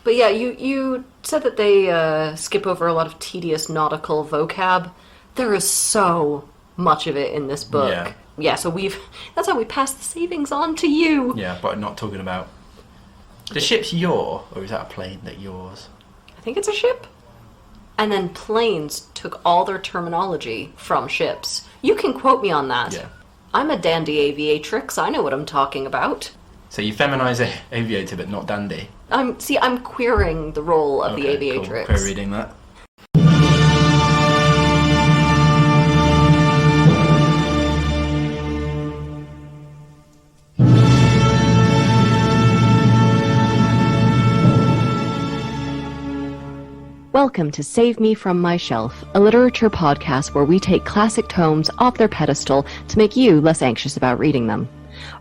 But yeah, you said that they skip over a lot of tedious nautical vocab. There is so much of it in this book. Yeah. Yeah, so that's how we pass the savings on to you. Yeah, but not talking about... The ship's yaw, or is that a plane that yaws? I think it's a ship. And then planes took all their terminology from ships. You can quote me on that. Yeah. I'm a dandy aviatrix. I know what I'm talking about. So you feminise aviator, but not dandy. I'm queering the role of the aviatrix. Cool. Queer reading that. Welcome to Save Me From My Shelf, a literature podcast where we take classic tomes off their pedestal to make you less anxious about reading them.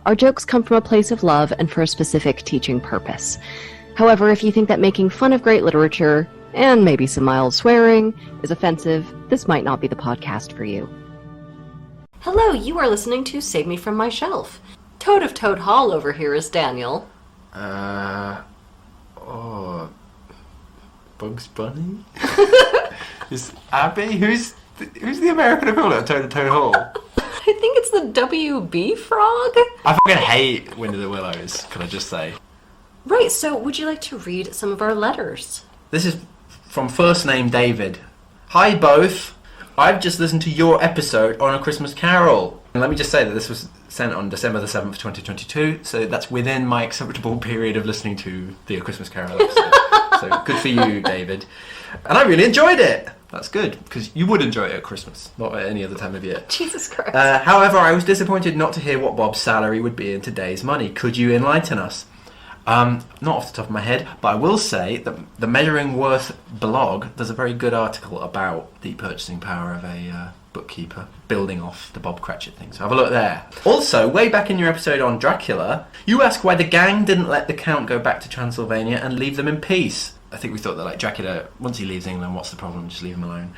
Our jokes come from a place of love and for a specific teaching purpose. However, if you think that making fun of great literature, and maybe some mild swearing, is offensive, this might not be the podcast for you. Hello, you are listening to Save Me From My Shelf. Toad of Toad Hall over here is Daniel. Bugs Bunny? Is Abby? Who's the American equivalent of Toad of Toad Hall? I think it's the WB Frog. I fucking hate Wind of the Willows, can I just say. Right, so would you like to read some of our letters? This is from first name David. Hi both. I've just listened to your episode on A Christmas Carol. And let me just say that this was sent on December the 7th, 2022, so that's within my acceptable period of listening to the A Christmas Carol episode. So good for you, David. And I really enjoyed it. That's good, because you would enjoy it at Christmas, not at any other time of year. Jesus Christ. However, I was disappointed not to hear what Bob's salary would be in today's money. Could you enlighten us? Not off the top of my head, but I will say that the Measuring Worth blog does a very good article about the purchasing power of a bookkeeper, building off the Bob Cratchit thing. So have a look there. Also, way back in your episode on Dracula, you asked why the gang didn't let the Count go back to Transylvania and leave them in peace. I think we thought that, like, Dracula, once he leaves England, what's the problem? Just leave him alone.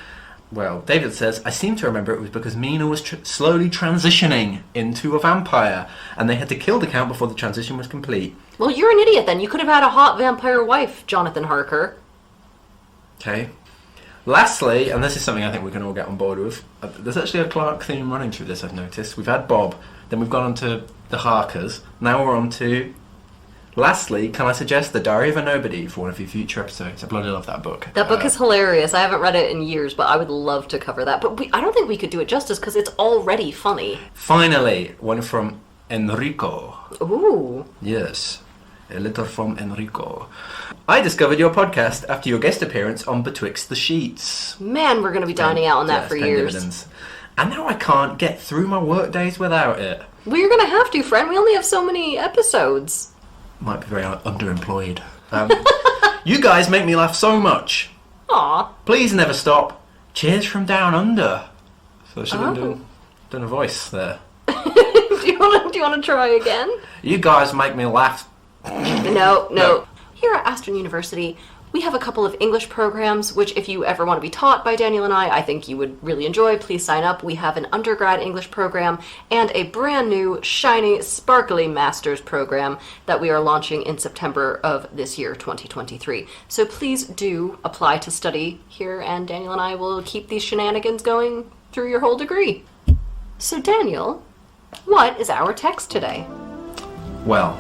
Well, David says, I seem to remember it was because Mina was slowly transitioning into a vampire, and they had to kill the Count before the transition was complete. Well, you're an idiot then. You could have had a hot vampire wife, Jonathan Harker. Okay. Lastly, and this is something I think we can all get on board with, there's actually a Clark theme running through this, I've noticed. We've had Bob, then we've gone on to the Harkers, now we're on to... Lastly, can I suggest The Diary of a Nobody for one of your future episodes? I bloody love that book. That book is hilarious. I haven't read it in years, but I would love to cover that. But I don't think we could do it justice because it's already funny. Finally, one from Enrico. Ooh. Yes, a letter from Enrico. I discovered your podcast after your guest appearance on Betwixt the Sheets. Man, we're going to be dining out on that for years. Dividends. And now I can't get through my work days without it. Well, you're going to have to, friend. We only have so many episodes. Might be very underemployed. You guys make me laugh so much. Aw. Please never stop. Cheers from down under. So I should have done a voice there. Do you want to try again? You guys make me laugh. No. Here at Aston University, we have a couple of English programs, which if you ever want to be taught by Daniel and I think you would really enjoy. Please sign up. We have an undergrad English program and a brand new, shiny, sparkly master's program that we are launching in September of this year, 2023. So please do apply to study here, and Daniel and I will keep these shenanigans going through your whole degree. So Daniel, what is our text today? Well,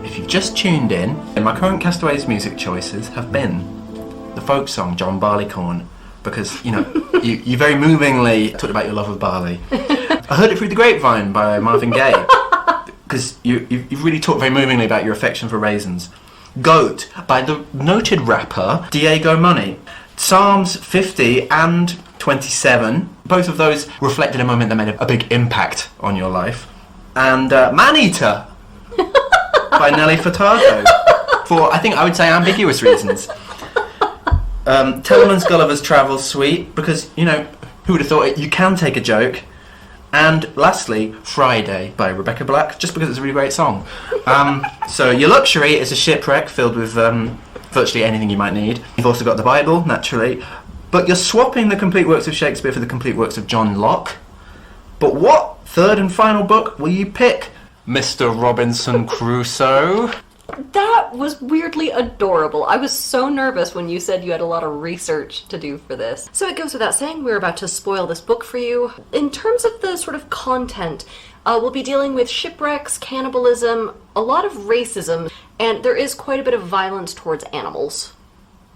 if you've just tuned in, my current Castaways music choices have been the folk song John Barleycorn, because, you very movingly talked about your love of barley. I heard it through the grapevine by Marvin Gaye, because you've really talked very movingly about your affection for raisins. Goat by the noted rapper Diego Money. Psalms 50 and 27, both of those reflected a moment that made a big impact on your life. And Man-Eater by Nelly Furtado, for, I think I would say, ambiguous reasons. Teleman's Gulliver's Travel Suite, because, who would have thought it? You can take a joke. And lastly, Friday by Rebecca Black, just because it's a really great song. So your luxury is a shipwreck filled with virtually anything you might need. You've also got the Bible, naturally. But you're swapping the complete works of Shakespeare for the complete works of John Locke. But what third and final book will you pick, Mr. Robinson Crusoe? That was weirdly adorable. I was so nervous when you said you had a lot of research to do for this. So it goes without saying, we're about to spoil this book for you. In terms of the sort of content, we'll be dealing with shipwrecks, cannibalism, a lot of racism, and there is quite a bit of violence towards animals.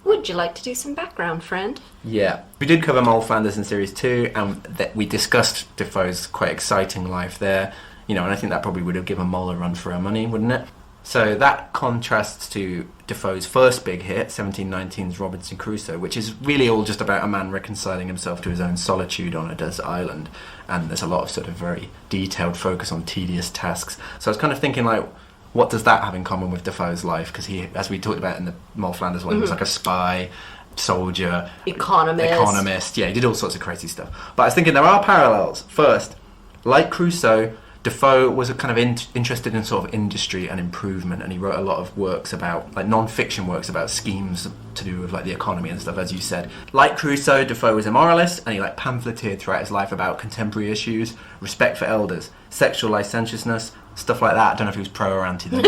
Would you like to do some background, friend? Yeah. We did cover Mole Flanders in Series 2, and we discussed Defoe's quite exciting life there. And I think that probably would have given Mole a run for her money, wouldn't it? So that contrasts to Defoe's first big hit, 1719's Robinson Crusoe, which is really all just about a man reconciling himself to his own solitude on a desert island. And there's a lot of sort of very detailed focus on tedious tasks. So I was kind of thinking, like, what does that have in common with Defoe's life? Because he, as we talked about in the Mole Flanders one, he was like a spy, soldier, economist. Yeah, he did all sorts of crazy stuff. But I was thinking there are parallels. First, like Crusoe, Defoe was a kind of interested in sort of industry and improvement, and he wrote a lot of works about, like, non-fiction works about schemes to do with, like, the economy and stuff, as you said. Like Crusoe, Defoe was a moralist, and he, like, pamphleteered throughout his life about contemporary issues, respect for elders, sexual licentiousness, stuff like that. I don't know if he was pro or anti then,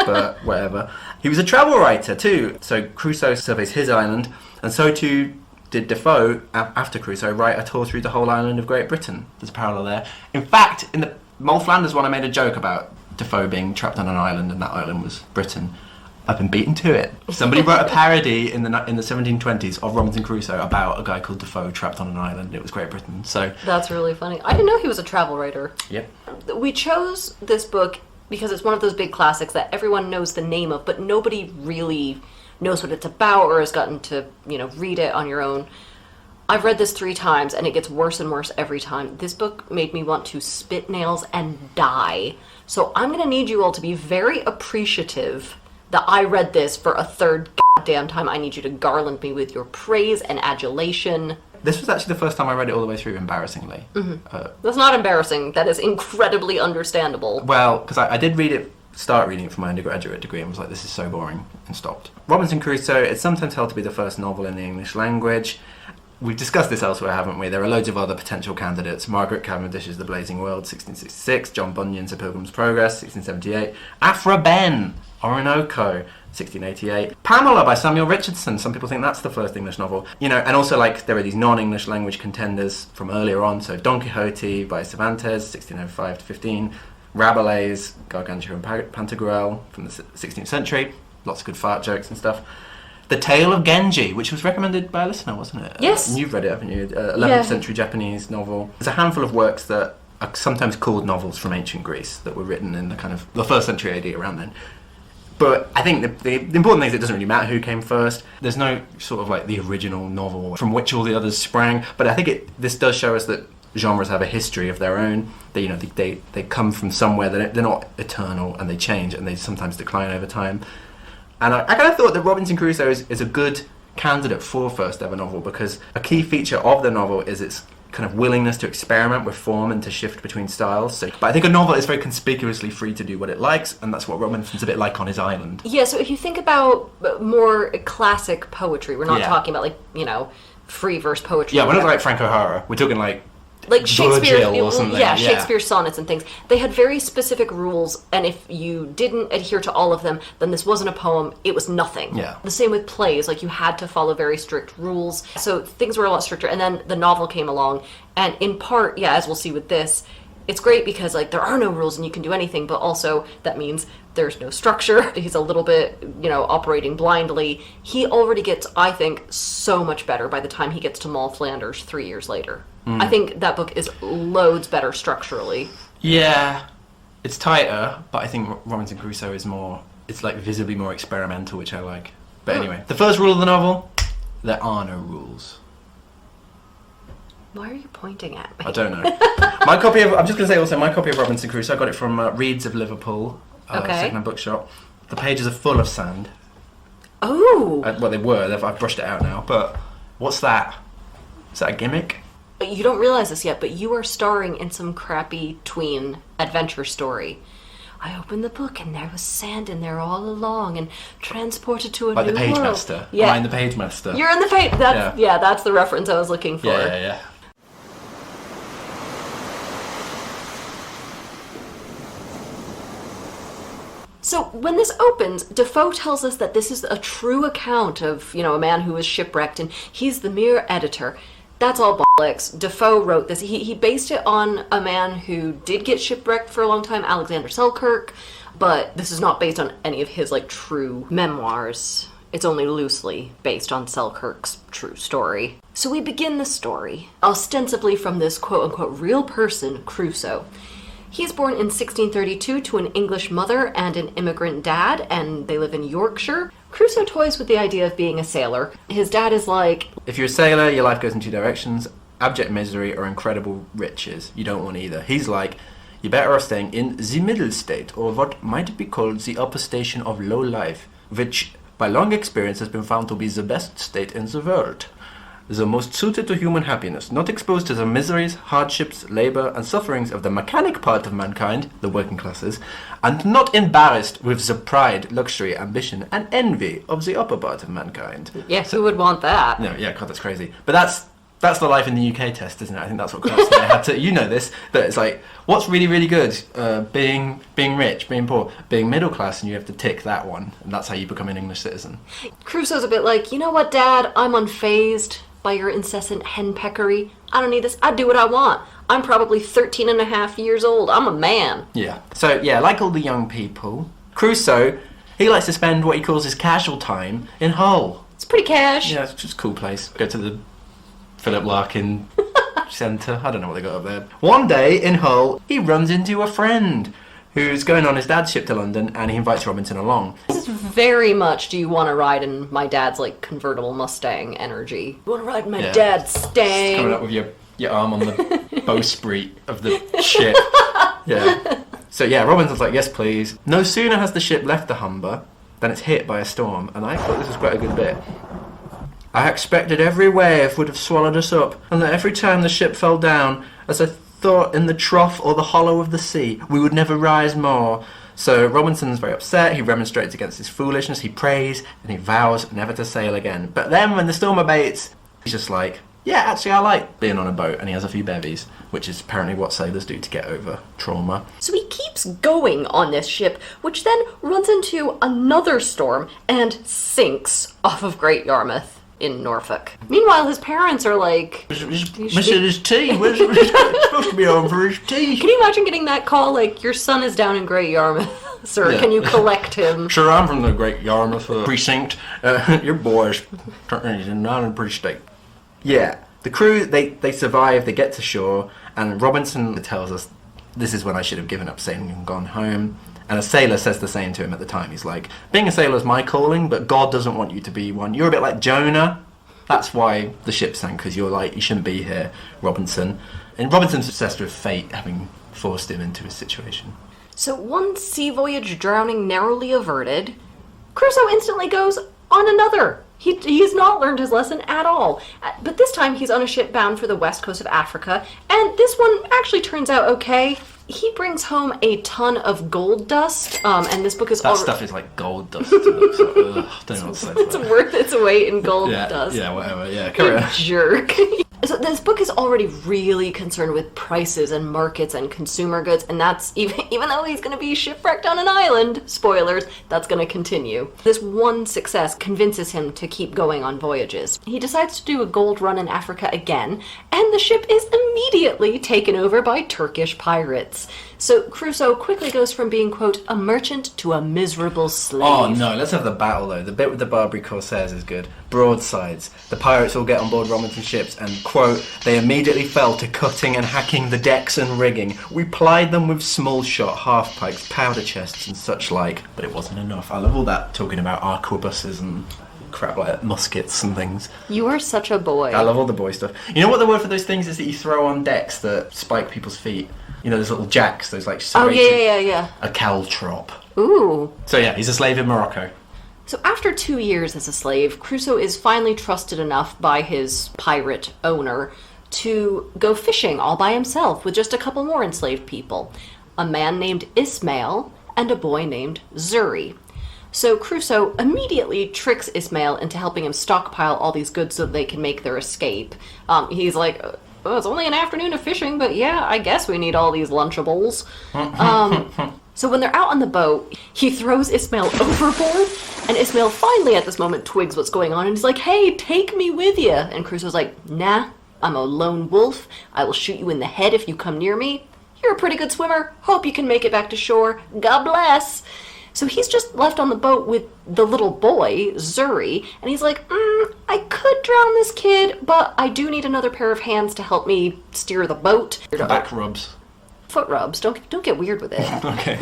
but whatever. He was a travel writer too, so Crusoe surveys his island, and so too did Defoe, after Crusoe, write a tour through the whole island of Great Britain. There's a parallel there. In fact, in the Mole Flanders one, I made a joke about Defoe being trapped on an island, and that island was Britain. I've been beaten to it. Somebody wrote a parody in the 1720s of Robinson Crusoe about a guy called Defoe trapped on an island. It was Great Britain. So that's really funny. I didn't know he was a travel writer. Yep. We chose this book because it's one of those big classics that everyone knows the name of, but nobody really knows what it's about or has gotten to, read it on your own. I've read this 3 times, and it gets worse and worse every time. This book made me want to spit nails and die. So I'm going to need you all to be very appreciative that I read this for a 3rd goddamn time. I need you to garland me with your praise and adulation. This was actually the first time I read it all the way through, embarrassingly. Mm-hmm. That's not embarrassing. That is incredibly understandable. Well, because I did start reading it for my undergraduate degree and was like, this is so boring, and stopped. Robinson Crusoe is sometimes held to be the first novel in the English language. We've discussed this elsewhere, haven't we? There are loads of other potential candidates. Margaret Cavendish's The Blazing World, 1666. John Bunyan's A Pilgrim's Progress, 1678. Aphra Behn, Orinoco, 1688. Pamela by Samuel Richardson. Some people think that's the first English novel. And also, like, there are these non-English language contenders from earlier on. So Don Quixote by Cervantes, 1605 to 15. Rabelais' Gargantua and Pantagruel from the 16th century. Lots of good fart jokes and stuff. The Tale of Genji, which was recommended by a listener, wasn't it? Yes. And you've read it, haven't you? 11th century Japanese novel. There's a handful of works that are sometimes called novels from ancient Greece that were written in the kind of the 1st century AD, around then. But I think the important thing is it doesn't really matter who came first. There's no sort of like the original novel from which all the others sprang. But I think this does show us that genres have a history of their own. They come from somewhere. They're not eternal, and they change, and they sometimes decline over time. And I kind of thought that Robinson Crusoe is a good candidate for first ever novel, because a key feature of the novel is its kind of willingness to experiment with form and to shift between styles. But I think a novel is very conspicuously free to do what it likes, and that's what Robinson's a bit like on his island. Yeah, so if you think about more classic poetry, we're not talking about, like, free verse poetry. Yeah, we're not like Frank O'Hara. We're talking like Shakespeare, or something. Shakespeare's sonnets and things. They had very specific rules, and if you didn't adhere to all of them, then this wasn't a poem, it was nothing. Yeah. The same with plays, like you had to follow very strict rules, so things were a lot stricter, and then the novel came along, and in part, as we'll see with this, it's great because, like, there are no rules and you can do anything, but also that means there's no structure. He's a little bit, operating blindly. He already gets, I think, so much better by the time he gets to Mole Flanders 3 years later. I think that book is loads better structurally. Yeah, it's tighter, but I think Robinson Crusoe is more, it's like visibly more experimental, which I like. But anyway, the first rule of the novel, there are no rules. Why are you pointing at me? I don't know. I'm just going to say also, my copy of Robinson Crusoe, I got it from Reed's of Liverpool, second-hand bookshop. The pages are full of sand. Oh! Well, they were. I've brushed it out now. But what's that? Is that a gimmick? You don't realize this yet, but you are starring in some crappy tween adventure story. I opened the book and there was sand in there all along and transported to a new world. Like the Page Master? Yeah. Am I in the Page Master? You're in the Page... That's the reference I was looking for. Yeah. So when this opens, Defoe tells us that this is a true account of, a man who was shipwrecked, and he's the mere editor. That's all bollocks. Defoe wrote this. He based it on a man who did get shipwrecked for a long time, Alexander Selkirk, but this is not based on any of his, true memoirs. It's only loosely based on Selkirk's true story. So we begin the story, ostensibly from this quote-unquote real person, Crusoe. He is born in 1632 to an English mother and an immigrant dad, and they live in Yorkshire. Crusoe toys with the idea of being a sailor. His dad is like, if you're a sailor, your life goes in two directions, abject misery or incredible riches. You don't want either. He's like, you're better off staying in the middle state, or what might be called the upper station of low life, which by long experience has been found to be the best state in the world. The most suited to human happiness, not exposed to the miseries, hardships, labour and sufferings of the mechanic part of mankind, the working classes, and not embarrassed with the pride, luxury, ambition and envy of the upper part of mankind. Yes, who would want that? No, yeah, God, that's crazy. But that's the life in the UK test, isn't it? I think that's what Crusoe had to, this, that it's like, what's really, really good? Being rich, being poor, being middle class, and you have to tick that one, and that's how you become an English citizen. Crusoe's a bit like, you know what, Dad? I'm unfazed by your incessant henpeckery. I don't need this. I do what I want. I'm probably 13 and a half years old. I'm a man. Yeah. So, yeah, like all the young people, Crusoe, he likes to spend what he calls his casual time in Hull. It's pretty cash. Yeah, it's just a cool place. Go to the Philip Larkin Centre. I don't know what they got up there. One day in Hull, he runs into a friend who's going on his dad's ship to London, and he invites Robinson along. This is very much, do you want to ride in my dad's, convertible Mustang energy? You want to ride in my dad's Stang? Coming up with your arm on the bowsprit of the ship. Yeah. So, yeah, Robinson's like, yes, please. No sooner has the ship left the Humber than it's hit by a storm, and I thought this was quite a good bit. I expected every wave would have swallowed us up, and that every time the ship fell down, as I thought in the trough or the hollow of the sea, we would never rise more. So Robinson's very upset, he remonstrates against his foolishness, he prays, and he vows never to sail again. But then when the storm abates, he's just like, yeah, actually I like being on a boat, and he has a few bevies, which is apparently what sailors do to get over trauma. So he keeps going on this ship, which then runs into another storm and sinks off of Great Yarmouth in Norfolk. Meanwhile, his parents are like, Mr. His tea. Where's supposed to be on for his tea? Can you imagine getting that call, your son is down in Great Yarmouth, sir, yeah. Can you collect him? Sure, I'm from the Great Yarmouth precinct. Your boy's not in pretty state. Yeah, the crew, they survive, they get to shore, and Robinson tells us, this is when I should have given up sailing and gone home. And a sailor says the same to him at the time. He's like, being a sailor is my calling, but God doesn't want you to be one. You're a bit like Jonah. That's why the ship sank, because you're like, you shouldn't be here, Robinson. And Robinson's obsessed with fate having forced him into his situation. So one sea voyage drowning narrowly averted, Crusoe instantly goes on another. He's not learned his lesson at all. But this time he's on a ship bound for the west coast of Africa, and this one actually turns out okay. He brings home a ton of gold dust, and this book is that stuff is like gold dust. Don't know what to say. It's worth its weight in gold dust. Yeah, whatever. Yeah, carry on. Jerk. So this book is already really concerned with prices and markets and consumer goods, and that's even though he's going to be shipwrecked on an island, spoilers, that's going to continue. This one success convinces him to keep going on voyages. He decides to do a gold run in Africa again, and the ship is immediately taken over by Turkish pirates. So Crusoe quickly goes from being, quote, a merchant to a miserable slave. Oh no, let's have the battle though. The bit with the Barbary Corsairs is good. Broadsides. The pirates all get on board Robinson's ships and, quote, they immediately fell to cutting and hacking the decks and rigging. We plied them with small shot, half pikes, powder chests and such like, but it wasn't enough. I love all that talking about arquebuses and crap like that, muskets and things. You are such a boy. I love all the boy stuff. You know what the word for those things is that you throw on decks that spike people's feet? You know, those little jacks, those like serrated... Oh, yeah. A caltrop. Ooh. So yeah, he's a slave in Morocco. So after 2 years as a slave, Crusoe is finally trusted enough by his pirate owner to go fishing all by himself with just a couple more enslaved people. A man named Ismail and a boy named Zuri. So Crusoe immediately tricks Ismail into helping him stockpile all these goods so they can make their escape. He's like... well, it's only an afternoon of fishing, but yeah, I guess we need all these Lunchables. So when they're out on the boat, he throws Ismail overboard, and Ismail finally at this moment twigs what's going on, and he's like, hey, take me with you. And Crusoe's like, nah, I'm a lone wolf. I will shoot you in the head if you come near me. You're a pretty good swimmer. Hope you can make it back to shore. God bless. So he's just left on the boat with the little boy, Zuri, and he's like, I could drown this kid, but I do need another pair of hands to help me steer the boat. Back rubs. Foot rubs. Don't get weird with it. Okay.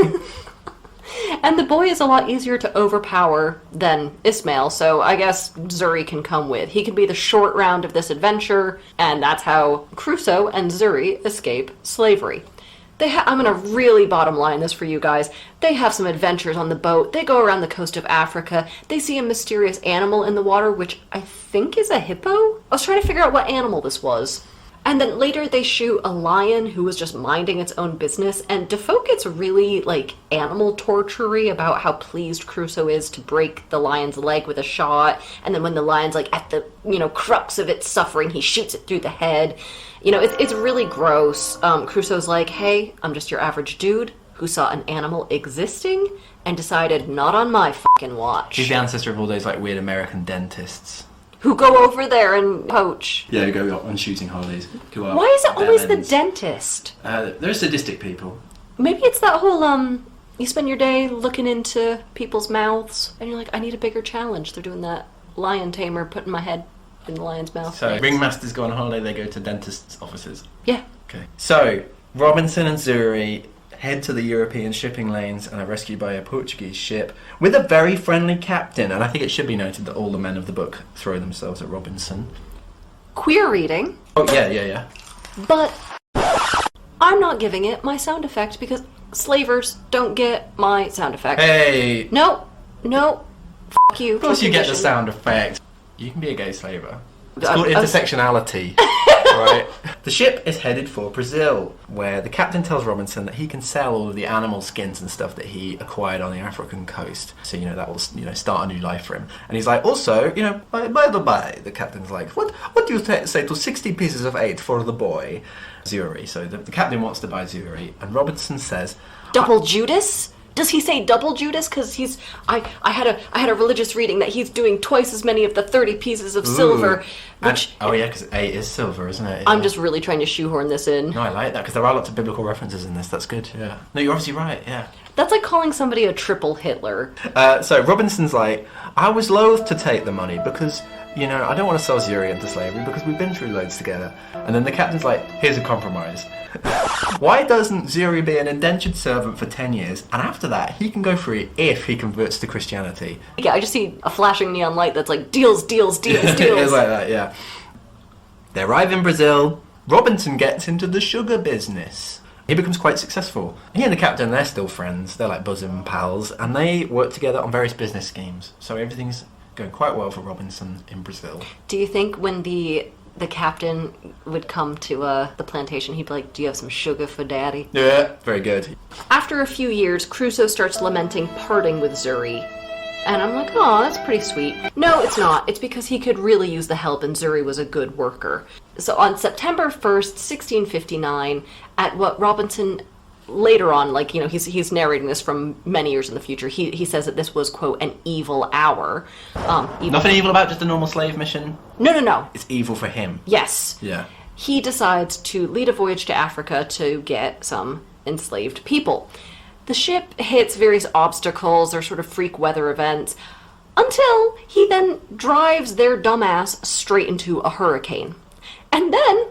And the boy is a lot easier to overpower than Ismail, so I guess Zuri can come with. He can be the short round of this adventure, and that's how Crusoe and Zuri escape slavery. I'm going to really bottom line this for you guys. They have some adventures on the boat. They go around the coast of Africa. They see a mysterious animal in the water, which I think is a hippo. I was trying to figure out what animal this was. And then later they shoot a lion who was just minding its own business, and Defoe gets really, animal torture-y about how pleased Crusoe is to break the lion's leg with a shot, and then when the lion's, at the, crux of its suffering, he shoots it through the head. It's really gross. Crusoe's like, hey, I'm just your average dude who saw an animal existing and decided not on my fucking watch. He's the ancestor of all those, weird American dentists. Who go over there and poach. Yeah, who go on shooting holidays. Why is it always the dentist? They're sadistic people. Maybe it's that whole, you spend your day looking into people's mouths, and you're like, I need a bigger challenge. They're doing that lion tamer, putting my head in the lion's mouth. So, ringmasters go on holiday, they go to dentists' offices. Yeah. Okay. So, Robinson and Zuri head to the European shipping lanes and are rescued by a Portuguese ship with a very friendly captain. And I think it should be noted that all the men of the book throw themselves at Robinson. Queer reading. Oh, yeah. But I'm not giving it my sound effect because slavers don't get my sound effect. Hey! No. F*** you. Of course you get the sound effect. You can be a gay slaver. It's called intersectionality. Right. The ship is headed for Brazil, where the captain tells Robinson that he can sell all of the animal skins and stuff that he acquired on the African coast. So, that will, start a new life for him. And he's like, also, by the by, the captain's like, what do you say to 60 pieces of 8 for the boy? Zuri. So the captain wants to buy Zuri, and Robinson says... Double Judas? Does he say double Judas? Because I had a religious reading that he's doing twice as many of the 30 pieces of silver. Which because 8 is silver, isn't it? I'm just really trying to shoehorn this in. No, I like that because there are lots of biblical references in this. That's good. Yeah. No, you're obviously right. Yeah. That's like calling somebody a triple Hitler. So Robinson's like, I was loath to take the money because, I don't want to sell Zuri into slavery because we've been through loads together. And then the captain's like, here's a compromise. Why doesn't Zuri be an indentured servant for 10 years, and after that he can go free if he converts to Christianity? Yeah, I just see a flashing neon light that's like, deals. It's like that, yeah. They arrive in Brazil. Robinson gets into the sugar business. He becomes quite successful. He and the captain, they're still friends. They're like bosom pals, and they work together on various business schemes. So everything's going quite well for Robinson in Brazil. Do you think when the captain would come to the plantation, he'd be like, do you have some sugar for daddy? Yeah, very good. After a few years, Crusoe starts lamenting parting with Zuri. And I'm like, oh, that's pretty sweet. No, it's not. It's because he could really use the help and Zuri was a good worker. So on September 1st, 1659, at what Robinson later on, he's narrating this from many years in the future, he says that this was, quote, an evil hour. Nothing evil about just a normal slave mission? No. It's evil for him. Yes. Yeah. He decides to lead a voyage to Africa to get some enslaved people. The ship hits various obstacles or sort of freak weather events until he then drives their dumbass straight into a hurricane. And then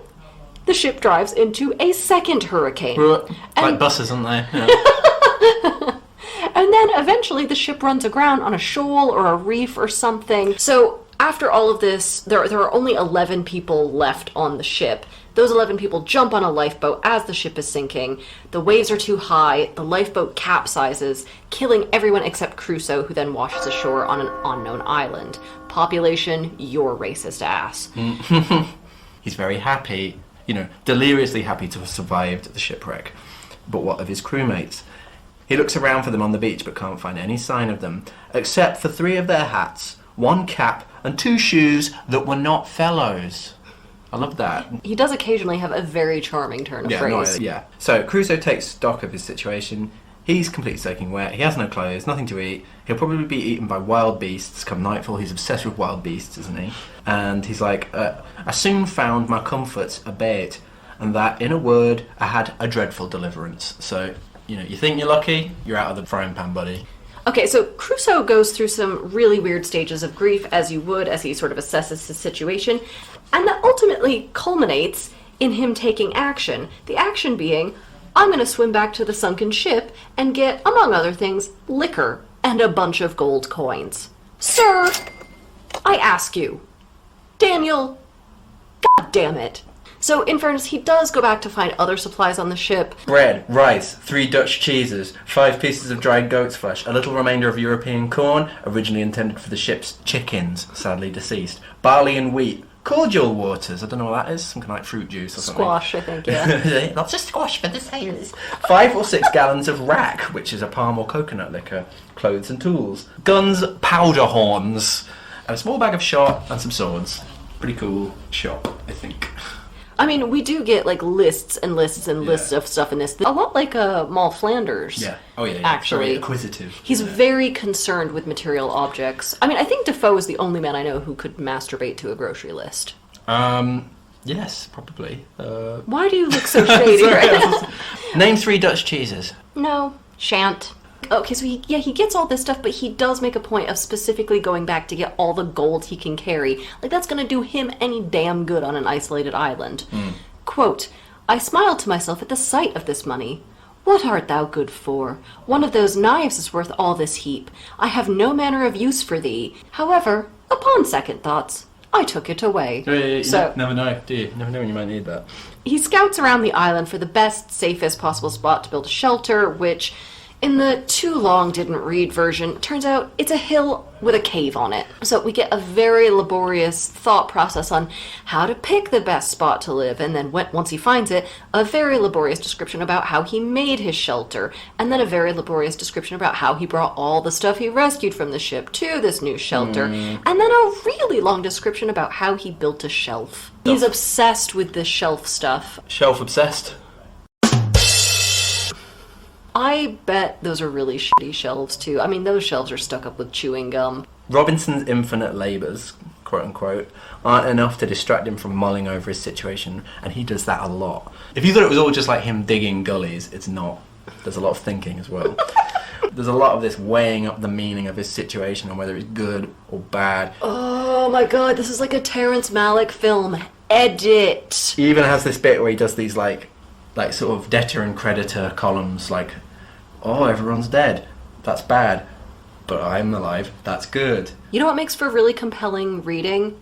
the ship drives into a second hurricane. Like buses, aren't they? Yeah. And then eventually the ship runs aground on a shoal or a reef or something. So after all of this, there are only 11 people left on the ship. Those 11 people jump on a lifeboat as the ship is sinking. The waves are too high. The lifeboat capsizes, killing everyone except Crusoe, who then washes ashore on an unknown island. Population, your racist ass. He's very happy, deliriously happy to have survived the shipwreck. But what of his crewmates? He looks around for them on the beach but can't find any sign of them, except for 3 of their hats, 1 cap, and 2 shoes that were not fellows. I love that. He does occasionally have a very charming turn of phrase. Yeah. So Crusoe takes stock of his situation. He's completely soaking wet. He has no clothes, nothing to eat. He'll probably be eaten by wild beasts come nightfall. He's obsessed with wild beasts, isn't he? And he's like, I soon found my comforts abate, and that, in a word, I had a dreadful deliverance. So, you think you're lucky, you're out of the frying pan, buddy. Okay, so Crusoe goes through some really weird stages of grief, as you would, as he sort of assesses his situation, and that ultimately culminates in him taking action. The action being, I'm going to swim back to the sunken ship and get, among other things, liquor and a bunch of gold coins. Sir, I ask you, Daniel, God damn it. So, in fairness, he does go back to find other supplies on the ship. Bread, rice, 3 Dutch cheeses, 5 pieces of dried goat's flesh, a little remainder of European corn, originally intended for the ship's chickens, sadly deceased, barley and wheat, cordial waters, I don't know what that is, some kind of like fruit juice or something. Squash, I think, yeah. Lots of squash for the sailors. 5 or 6 gallons of rack, which is a palm or coconut liquor, clothes and tools, guns, powder horns, and a small bag of shot and some swords. Pretty cool shop, I think. I mean, we do get, like, lists and lists and lists of stuff in this. A lot like Maul Flanders. Yeah. Oh, yeah. Actually. Very acquisitive. He's very concerned with material objects. I mean, I think Defoe is the only man I know who could masturbate to a grocery list. Yes, probably. Why do you look so shady right now? Name 3 Dutch cheeses. No, shan't. Okay, so he gets all this stuff, but he does make a point of specifically going back to get all the gold he can carry. Like, that's gonna do him any damn good on an isolated island. Quote, I smiled to myself at the sight of this money. What art thou good for? One of those knives is worth all this heap. I have no manner of use for thee. However, upon second thoughts, I took it away. You never know, do you? Never know when you might need that. He scouts around the island for the best, safest possible spot to build a shelter, which, in the too long didn't read version, turns out it's a hill with a cave on it. So we get a very laborious thought process on how to pick the best spot to live, and then once he finds it, a very laborious description about how he made his shelter, and then a very laborious description about how he brought all the stuff he rescued from the ship to this new shelter, and then a really long description about how he built a shelf. He's obsessed with this shelf stuff. Shelf obsessed. I bet those are really shitty shelves, too. I mean, those shelves are stuck up with chewing gum. Robinson's infinite labours, quote-unquote, aren't enough to distract him from mulling over his situation, and he does that a lot. If you thought it was all just like him digging gullies, it's not. There's a lot of thinking as well. There's a lot of this weighing up the meaning of his situation and whether it's good or bad. Oh my god, this is like a Terrence Malick film. Edit! He even has this bit where he does these, like sort of debtor and creditor columns, like, oh, everyone's dead, that's bad, but I'm alive, that's good. You know what makes for really compelling reading?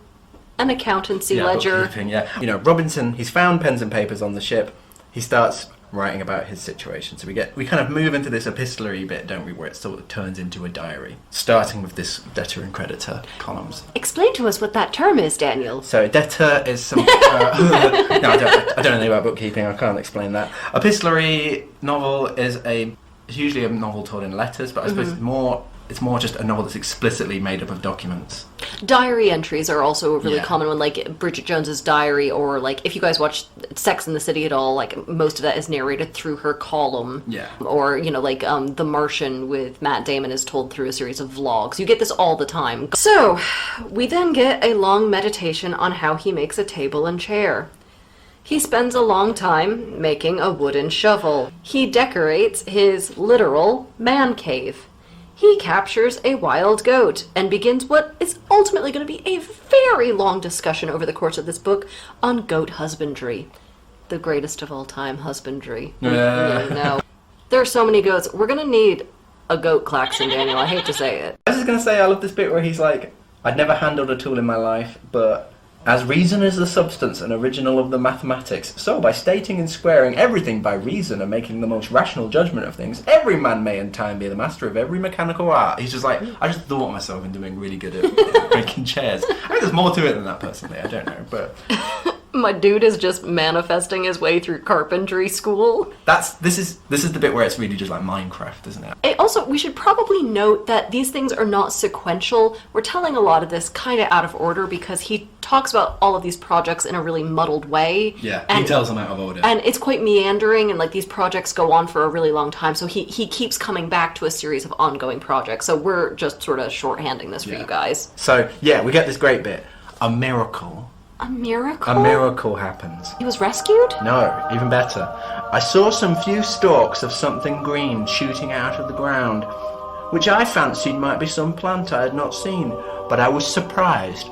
An accountancy ledger. Yeah. Robinson, he's found pens and papers on the ship, he starts writing about his situation, so we kind of move into this epistolary bit, don't we, where it sort of turns into a diary, starting with this debtor and creditor columns. Explain to us what that term is, Daniel. So debtor is some... no, I don't know anything about bookkeeping, I can't explain that. Epistolary novel is usually a novel told in letters, but I suppose it's more just a novel that's explicitly made up of documents. Diary entries are also a really common one, like Bridget Jones's diary, or like if you guys watch Sex and the City at all, like most of that is narrated through her column. Yeah. Or, like The Martian with Matt Damon is told through a series of vlogs. You get this all the time. So, we then get a long meditation on how he makes a table and chair. He spends a long time making a wooden shovel. He decorates his literal man cave. He captures a wild goat and begins what is ultimately going to be a very long discussion over the course of this book on goat husbandry. The greatest of all time husbandry. No. There are so many goats. We're going to need a goat klaxon, Daniel. I hate to say it. I was just going to say, I love this bit where he's like, I'd never handled a tool in my life, but as reason is the substance and original of the mathematics, so by stating and squaring everything by reason and making the most rational judgment of things, every man may in time be the master of every mechanical art. He's just like, I just thought myself in doing really good at making chairs. I think there's more to it than that, personally, I don't know, but... My dude is just manifesting his way through carpentry school. This is the bit where it's really just like Minecraft, isn't it? Also, we should probably note that these things are not sequential. We're telling a lot of this kind of out of order because he talks about all of these projects in a really muddled way. Yeah, he tells them out of order. And it's quite meandering, and like these projects go on for a really long time, so he keeps coming back to a series of ongoing projects. So we're just sort of shorthanding this for you guys. So, yeah, we get this great bit. A miracle. A miracle? A miracle happens. He was rescued? No, even better. I saw some few stalks of something green shooting out of the ground, which I fancied might be some plant I had not seen, but I was surprised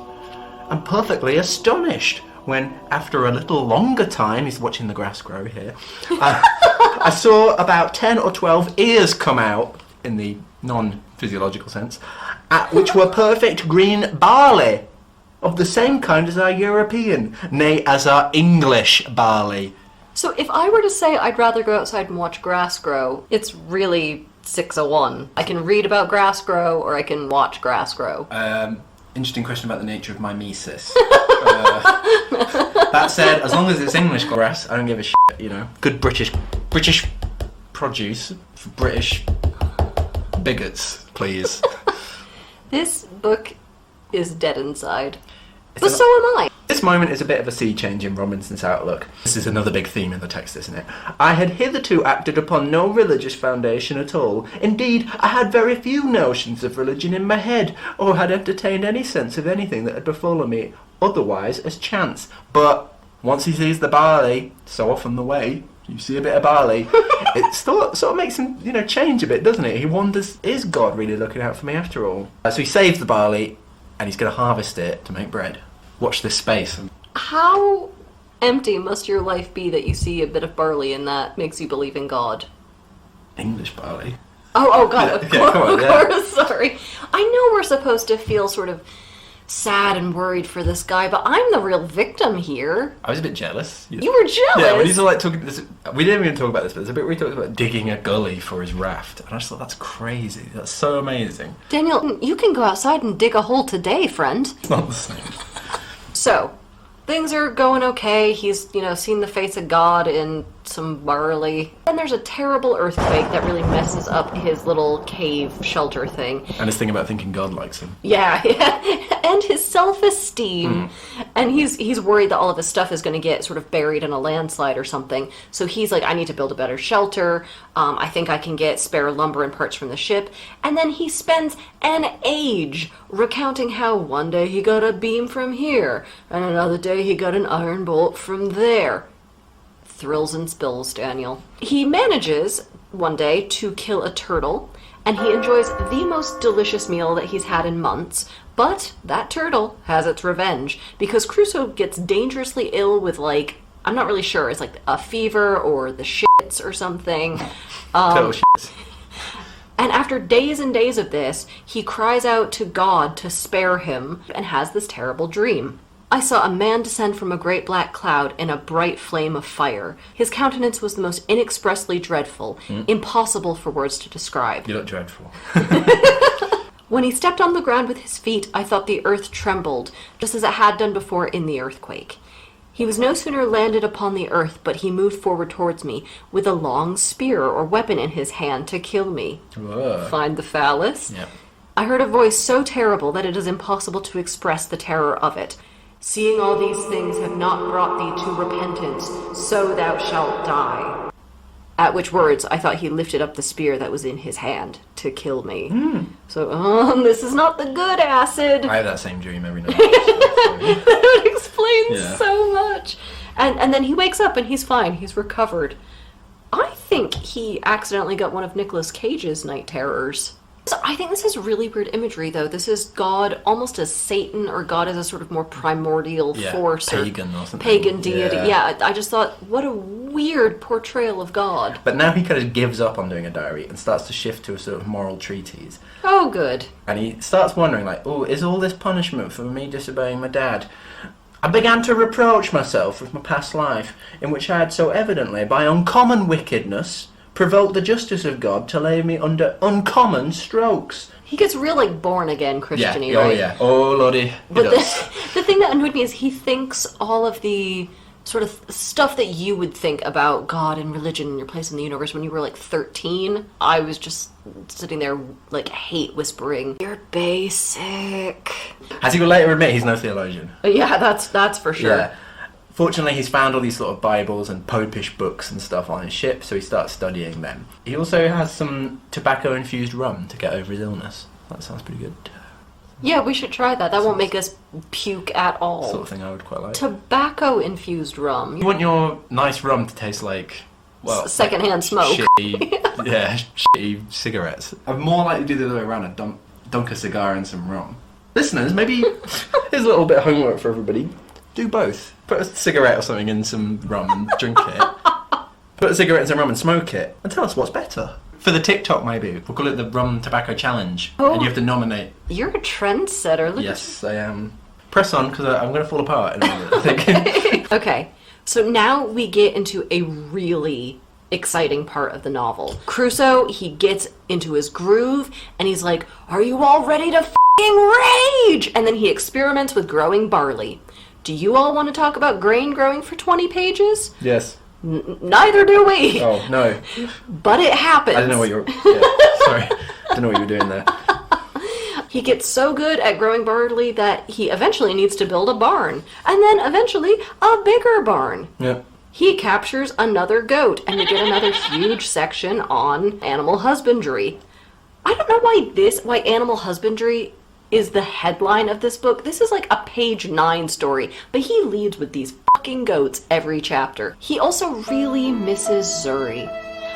and perfectly astonished when, after a little longer time, he's watching the grass grow here, I saw about 10 or 12 ears come out, in the non-physiological sense, which were perfect green barley, of the same kind as our European, nay, as our English barley. So if I were to say I'd rather go outside and watch grass grow, it's really 601. I can read about grass grow, or I can watch grass grow. Interesting question about the nature of mimesis. That said, as long as it's English grass, I don't give a shit, you know. Good British produce for British bigots, please. This book is dead inside. But so am I. This moment is a bit of a sea change in Robinson's outlook. This is another big theme in the text, isn't it? I had hitherto acted upon no religious foundation at all. Indeed, I had very few notions of religion in my head, or had entertained any sense of anything that had befallen me otherwise as chance. But once he sees the barley, so often the way, you see a bit of barley, it sort of makes him, change a bit, doesn't it? He wonders, is God really looking out for me after all? So he saves the barley, and he's going to harvest it to make bread. Watch this space. How empty must your life be that you see a bit of barley and that makes you believe in God? English barley. Oh God, Come on, of course, sorry. I know we're supposed to feel sort of sad and worried for this guy, but I'm the real victim here. I was a bit jealous. You were jealous? Yeah, when he's all like talking this, we didn't even talk about this, but there's a bit where he talks about digging a gully for his raft, and I just thought, that's crazy. That's so amazing. Daniel, you can go outside and dig a hole today, friend. It's not the same. So, things are going okay. He's, seen the face of God in some barley. Then there's a terrible earthquake that really messes up his little cave shelter thing. And his thing about thinking God likes him. Yeah. And his self-esteem. And he's worried that all of his stuff is going to get sort of buried in a landslide or something. So he's like, I need to build a better shelter. I think I can get spare lumber and parts from the ship. And then he spends an age recounting how one day he got a beam from here, and another day he got an iron bolt from there. Thrills and spills, Daniel. He manages, one day, to kill a turtle, and he enjoys the most delicious meal that he's had in months, but that turtle has its revenge, because Crusoe gets dangerously ill with, I'm not really sure, it's like a fever or the shits or something. Total shits. And after days and days of this, he cries out to God to spare him, and has this terrible dream. I saw a man descend from a great black cloud in a bright flame of fire. His countenance was the most inexpressibly dreadful, impossible for words to describe. You look dreadful. When he stepped on the ground with his feet, I thought the earth trembled, just as it had done before in the earthquake. He was no sooner landed upon the earth, but he moved forward towards me, with a long spear or weapon in his hand to kill me. Whoa. Find the phallus? Yep. I heard a voice so terrible that it is impossible to express the terror of it. Seeing all these things have not brought thee to repentance, so thou shalt die. At which words I thought he lifted up the spear that was in his hand to kill me. So, this is not the good acid. I have that same dream every night. That explains so much. And then he wakes up and he's fine. He's recovered. I think he accidentally got one of Nicolas Cage's night terrors. So I think this is really weird imagery, though. This is God almost as Satan, or God as a sort of more primordial force. Pagan or something. Pagan deity. Yeah, I just thought, what a weird portrayal of God. But now he kind of gives up on doing a diary and starts to shift to a sort of moral treatise. Oh, good. And he starts wondering, is all this punishment for me disobeying my dad? I began to reproach myself with my past life, in which I had so evidently, by uncommon wickedness, provoked the justice of God to lay me under uncommon strokes. He gets real, like, born-again Christian-y, right? Oh, yeah. Oh, lordy. But the thing that annoyed me is he thinks all of the sort of stuff that you would think about God and religion and your place in the universe when you were, like, 13. I was just sitting there, like, hate whispering, "You're basic." As he will later admit, he's no theologian. Yeah, that's for sure. Yeah. Fortunately, he's found all these sort of Bibles and popish books and stuff on his ship, so he starts studying them. He also has some tobacco-infused rum to get over his illness. That sounds pretty good. Yeah, we should try that. That won't make us puke at all. Sort of thing I would quite like. Tobacco-infused rum. You want your nice rum to taste like, well... secondhand smoke. Shitty cigarettes. I'd more likely to do the other way around and dunk a cigar in some rum. Listeners, maybe here's a little bit of homework for everybody. Do both. Put a cigarette or something in some rum and drink it. Put a cigarette in some rum and smoke it. And tell us what's better. For the TikTok, maybe. We'll call it the Rum Tobacco Challenge. Oh, and you have to nominate. You're a trendsetter. Look Yes, I am. Press on, because I'm going to fall apart in a minute, I think. Okay, so now we get into a really exciting part of the novel. Crusoe, he gets into his groove, and he's like, "Are you all ready to f***ing rage?" And then he experiments with growing barley. Do you all want to talk about grain growing for 20 pages? Yes. Neither do we. Oh, no. But it happens. I didn't know what you were... Yeah, sorry. I didn't know what you were doing there. He gets so good at growing barley that he eventually needs to build a barn. And then eventually a bigger barn. Yeah. He captures another goat, and we get another huge section on animal husbandry. I don't know why animal husbandry is the headline of this book. This is like a page 9 story, but he leads with these fucking goats every chapter. He also really misses Zuri.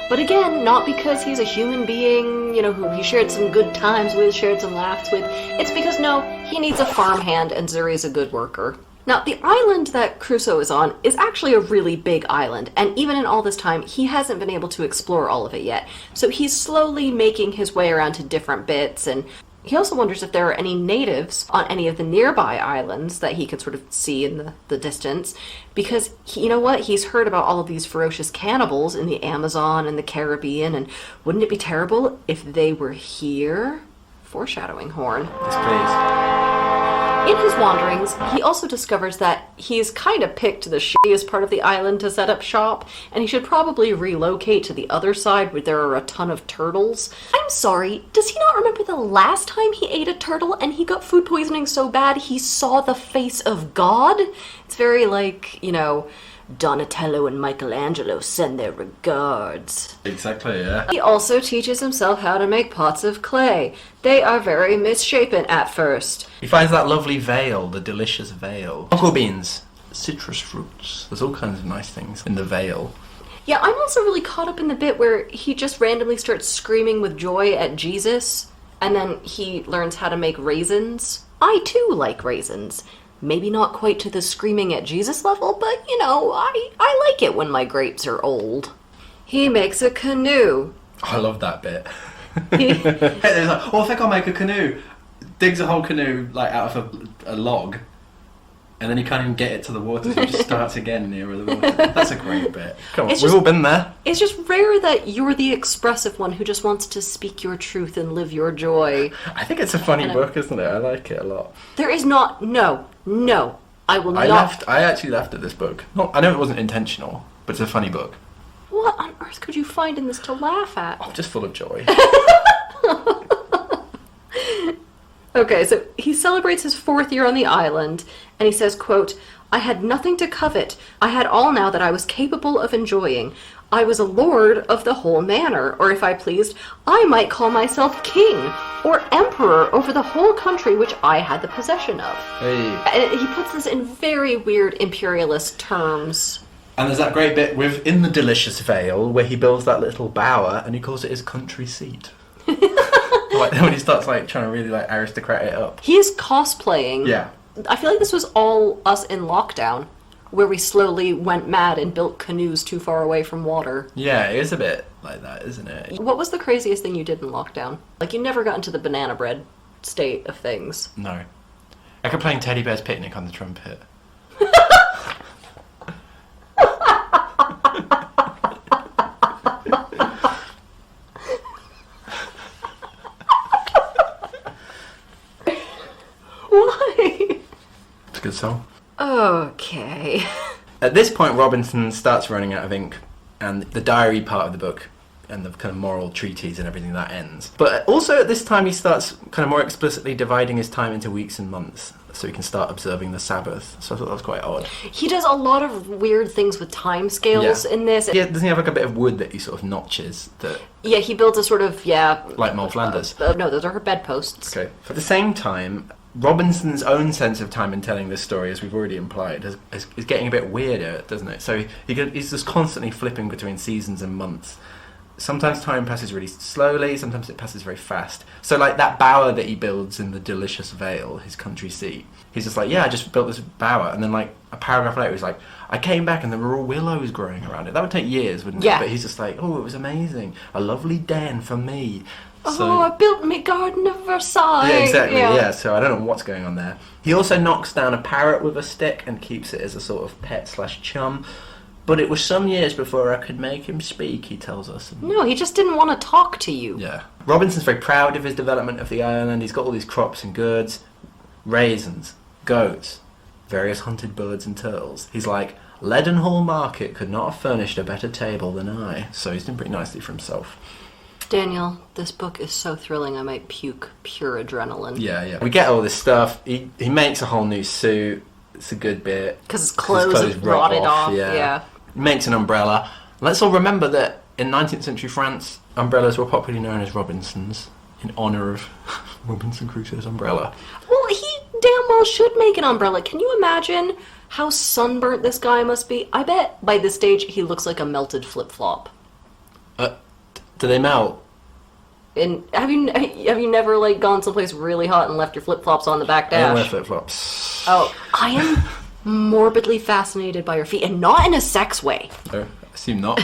But again, not because he's a human being, who he shared some good times with, shared some laughs with. It's because, no, he needs a farmhand and Zuri's a good worker. Now, the island that Crusoe is on is actually a really big island, and even in all this time, he hasn't been able to explore all of it yet. So he's slowly making his way around to different bits, and he also wonders if there are any natives on any of the nearby islands that he can sort of see in the distance, because you know what? He's heard about all of these ferocious cannibals in the Amazon and the Caribbean, and wouldn't it be terrible if they were here? Foreshadowing horn. Yes, please. In his wanderings, he also discovers that he's kind of picked the shittiest part of the island to set up shop, and he should probably relocate to the other side where there are a ton of turtles. I'm sorry, does he not remember the last time he ate a turtle and he got food poisoning so bad he saw the face of God? It's very like, Donatello and Michelangelo send their regards. Exactly, yeah. He also teaches himself how to make pots of clay. They are very misshapen at first. He finds that lovely veil, the delicious veil. Cocoa beans, citrus fruits. There's all kinds of nice things in the veil. Yeah, I'm also really caught up in the bit where he just randomly starts screaming with joy at Jesus, and then he learns how to make raisins. I too like raisins. Maybe not quite to the screaming at Jesus level, but, I like it when my grapes are old. He makes a canoe. I love that bit. He's like, I think I'll make a canoe. Digs a whole canoe, out of a log, and then he can't even get it to the water, so he just starts again nearer the water. That's a great bit. Come on, we've all been there. It's just rare that you're the expressive one who just wants to speak your truth and live your joy. I think it's a funny book, isn't it? I like it a lot. There is not... No, I will not... I actually laughed at this book. I know it wasn't intentional, but it's a funny book. What on earth could you find in this to laugh at? I'm just full of joy. Okay, so he celebrates his 4th year on the island, and he says, quote, "I had nothing to covet. I had all now that I was capable of enjoying. I was a lord of the whole manor, or if I pleased, I might call myself king, or emperor over the whole country which I had the possession of." Hey. And he puts this in very weird imperialist terms. And there's that great bit in the delicious veil where he builds that little bower and he calls it his country seat. When he starts trying to really aristocrat it up. He is cosplaying. Yeah. I feel like this was all us in lockdown, where we slowly went mad and built canoes too far away from water. Yeah, it is a bit like that, isn't it? What was the craziest thing you did in lockdown? You never got into the banana bread state of things. No. I kept playing Teddy Bear's Picnic on the trumpet. Why? It's a good song. Okay. At this point, Robinson starts running out of ink, and the diary part of the book and the kind of moral treatise and everything that ends. But also at this time, he starts kind of more explicitly dividing his time into weeks and months, so he can start observing the Sabbath. So I thought that was quite odd. He does a lot of weird things with time scales in this. Yeah, doesn't he have like a bit of wood that he sort of notches? Yeah, he builds a sort of, like Moll Flanders. No, those are her bedposts. Okay. At the same time, Robinson's own sense of time in telling this story, as we've already implied, is getting a bit weirder, doesn't it? So he's just constantly flipping between seasons and months. Sometimes time passes really slowly, sometimes it passes very fast. So like that bower that he builds in the delicious Vale, his country seat, he's just like, yeah, I just built this bower. And then like a paragraph later, he's like, I came back and there were all willows growing around it. That would take years, wouldn't it? But he's just like, oh, it was amazing. A lovely den for me. So, I built me garden of Versailles. Yeah, exactly, yeah. So I don't know what's going on there. He also knocks down a parrot with a stick and keeps it as a sort of pet/chum. But it was some years before I could make him speak, he tells us. No, he just didn't want to talk to you. Yeah. Robinson's very proud of his development of the island. He's got all these crops and goods, raisins, goats, various hunted birds and turtles. He's like, Leadenhall Market could not have furnished a better table than I. So he's done pretty nicely for himself. Daniel, this book is so thrilling I might puke pure adrenaline. Yeah. We get all this stuff. He makes a whole new suit. It's a good bit. Because his clothes have rotted off. Yeah. Makes an umbrella. Let's all remember that in 19th century France, umbrellas were popularly known as Robinsons, in honour of Robinson Crusoe's umbrella. Well, he damn well should make an umbrella. Can you imagine how sunburnt this guy must be? I bet by this stage he looks like a melted flip-flop. Do they melt? And have you never like gone someplace really hot and left your flip-flops on the back dash? I don't wear flip-flops. Oh, I am morbidly fascinated by your feet, and not in a sex way. Oh, I assume not.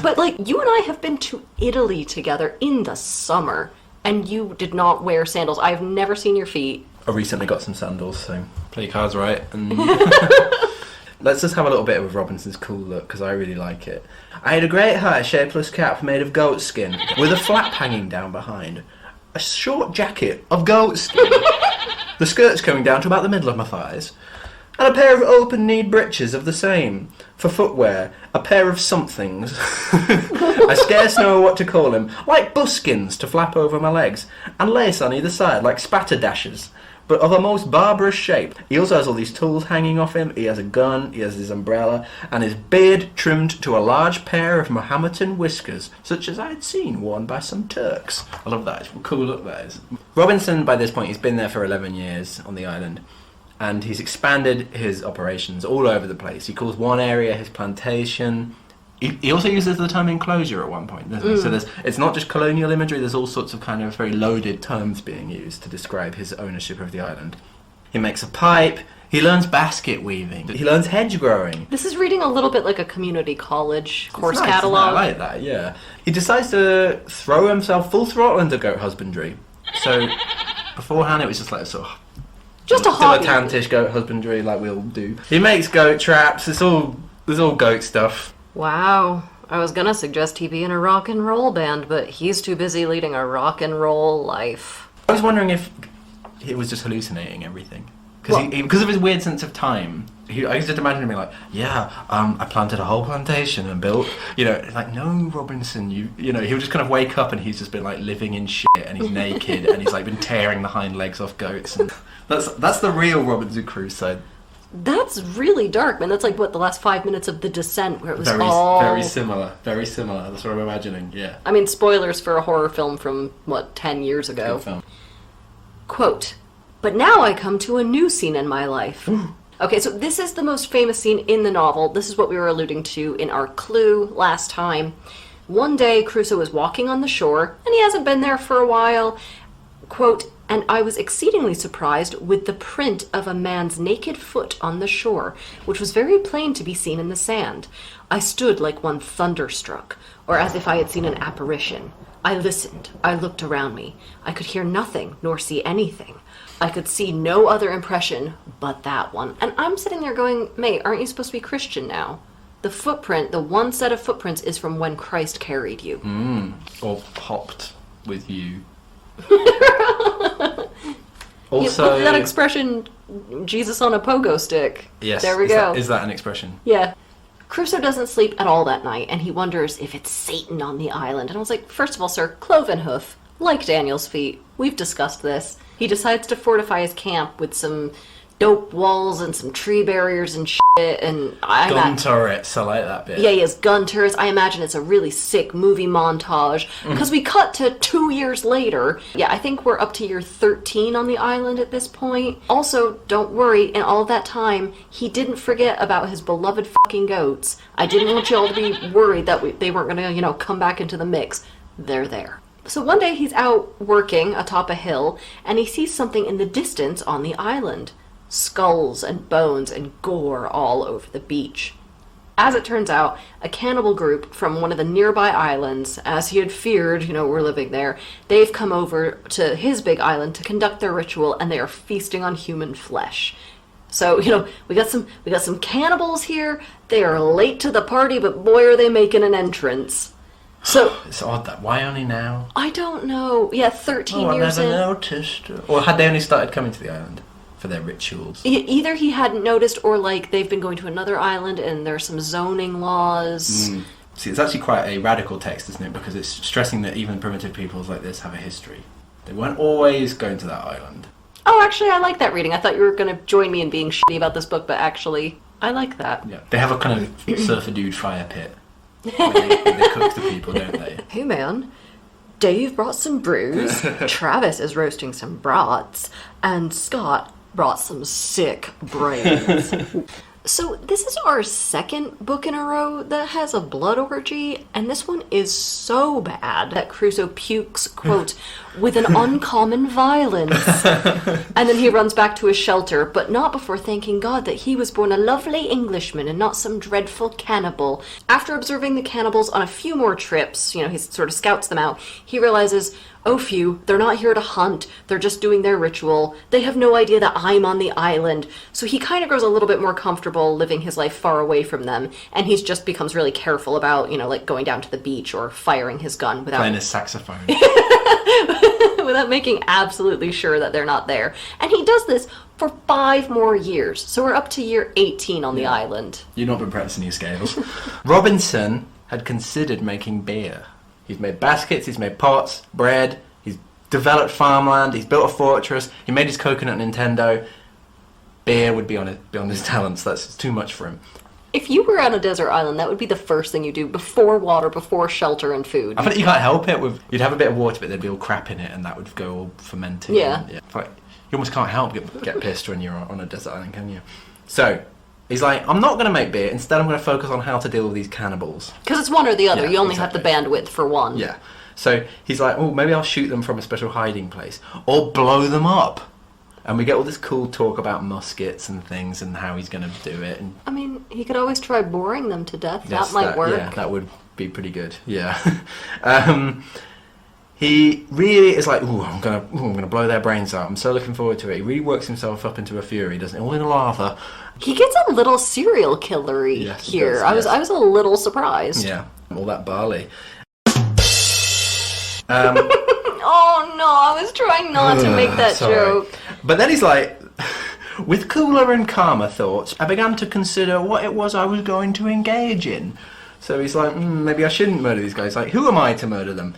But like, you and I have been to Italy together in the summer, and you did not wear sandals. I've never seen your feet. I recently got some sandals, so play your cards right. And let's just have a little bit of Robinson's cool look, because I really like it. I had a great high shapeless cap made of goat skin, with a flap hanging down behind. A short jacket of goat skin. The skirt's coming down to about the middle of my thighs. And a pair of open-kneed breeches of the same. For footwear, a pair of somethings. I scarce know what to call them. Like buskins to flap over my legs. And lace on either side, like spatterdashes. But of a most barbarous shape. He also has all these tools hanging off him. He has a gun, he has his umbrella, and his beard trimmed to a large pair of Mahometan whiskers, such as I had seen worn by some Turks. I love that. It's a cool look, that is. Robinson, by this point, he's been there for 11 years on the island. And he's expanded his operations all over the place. He calls one area his plantation. He also uses the term enclosure at one point, doesn't he? So it's not just colonial imagery, there's all sorts of kind of very loaded terms being used to describe his ownership of the island. He makes a pipe, he learns basket weaving, he learns hedge growing. This is reading a little bit like a community college course nice, catalog. I like that, yeah. He decides to throw himself full throttle into goat husbandry. So beforehand it was just like a sort of just a hobby. dilettantish goat husbandry like we all do. He makes goat traps, there's all goat stuff. Wow. I was gonna suggest he be in a rock and roll band, but he's too busy leading a rock and roll life. I was wondering if he was just hallucinating everything. Because of his weird sense of time. I just imagine him being like, I planted a whole plantation and built, like, no, Robinson, you know, he would just kind of wake up and he's just been like living in shit and he's naked and he's like been tearing the hind legs off goats. And that's the real Robinson Crusoe. That's really dark, man. That's like, the last 5 minutes of The Descent, where it was Very similar. Very similar. That's what I'm imagining, yeah. I mean, spoilers for a horror film from, 10 years ago. Good film. Quote, "But now I come to a new scene in my life." Okay, so this is the most famous scene in the novel. This is what we were alluding to in our clue last time. One day, Crusoe is walking on the shore, and he hasn't been there for a while. Quote, "And I was exceedingly surprised with the print of a man's naked foot on the shore, which was very plain to be seen in the sand. I stood like one thunderstruck, or as if I had seen an apparition. I listened, I looked around me. I could hear nothing, nor see anything. I could see no other impression but that one." And I'm sitting there going, mate, aren't you supposed to be Christian now? The footprint, the one set of footprints is from when Christ carried you. Or hopped with you. Also, that expression, Jesus on a pogo stick. Yes. There we go. Is that an expression? Yeah. Crusoe doesn't sleep at all that night, and he wonders if it's Satan on the island. And I was like, first of all, sir, cloven hoof, like Daniel's feet. We've discussed this. He decides to fortify his camp with some dope walls and some tree barriers and shit, and gun turrets, I like that bit. Yeah, he has gun turrets. I imagine it's a really sick movie montage, because we cut to 2 years later. Yeah, I think we're up to year 13 on the island at this point. Also, don't worry, in all of that time, he didn't forget about his beloved fucking goats. I didn't want you all to be worried that they weren't gonna, come back into the mix. They're there. So one day he's out working atop a hill, and he sees something in the distance on the island. Skulls and bones and gore all over the beach. As it turns out, a cannibal group from one of the nearby islands, as he had feared, we're living there, they've come over to his big island to conduct their ritual, and they are feasting on human flesh. So, we got some cannibals here. They are late to the party, but boy are they making an entrance. So it's odd that. Why only now? I don't know. Yeah, 13 years in. I never noticed. Or had they only started coming to the island for their rituals? Either he hadn't noticed, or they've been going to another island and there's some zoning laws. See, it's actually quite a radical text, isn't it? Because it's stressing that even primitive peoples like this have a history. They weren't always going to that island. Oh, actually, I like that reading. I thought you were going to join me in being shitty about this book, but actually, I like that. Yeah, they have a kind of surfer dude fire pit. They cook the people, don't they? Hey man, Dave brought some brews, Travis is roasting some brats, and Scott brought some sick brains. So this is our second book in a row that has a blood orgy, and this one is so bad that Crusoe pukes, quote, with an uncommon violence. And then he runs back to his shelter, but not before thanking God that he was born a lovely Englishman and not some dreadful cannibal. After observing the cannibals on a few more trips, he sort of scouts them out, he realizes, oh phew, they're not here to hunt, they're just doing their ritual. They have no idea that I'm on the island. So he kind of grows a little bit more comfortable living his life far away from them, and he just becomes really careful about, going down to the beach or firing his gun without... playing his saxophone. without making absolutely sure that they're not there. And he does this for 5 more years. So we're up to year 18 on the island. You've not been practicing your scales. Robinson had considered making beer. He's made baskets, he's made pots, bread, he's developed farmland, he's built a fortress, he made his coconut Nintendo. Beer would be on his talents. That's too much for him. If you were on a desert island, that would be the first thing you do before water, before shelter and food. I think you can't help it. You'd have a bit of water, but there'd be all crap in it, and that would go all fermenting. Yeah. You almost can't help get pissed when you're on a desert island, can you? So he's like, I'm not going to make beer. Instead, I'm going to focus on how to deal with these cannibals. Because it's one or the other. Yeah, you only exactly. have the bandwidth for one. Yeah. So he's like, oh, maybe I'll shoot them from a special hiding place, or blow them up. And we get all this cool talk about muskets and things and how he's going to do it. And I mean, he could always try boring them to death. That might work. Yeah, that would be pretty good. Yeah. He really is like, I'm gonna blow their brains out. I'm so looking forward to it. He really works himself up into a fury, doesn't he? All in lava. He gets a little serial killery here. Does, I was a little surprised. Yeah, all that barley. Oh no, I was trying not to make that joke. But then he's like, with cooler and calmer thoughts, I began to consider what it was I was going to engage in. So he's like, maybe I shouldn't murder these guys. Like, who am I to murder them?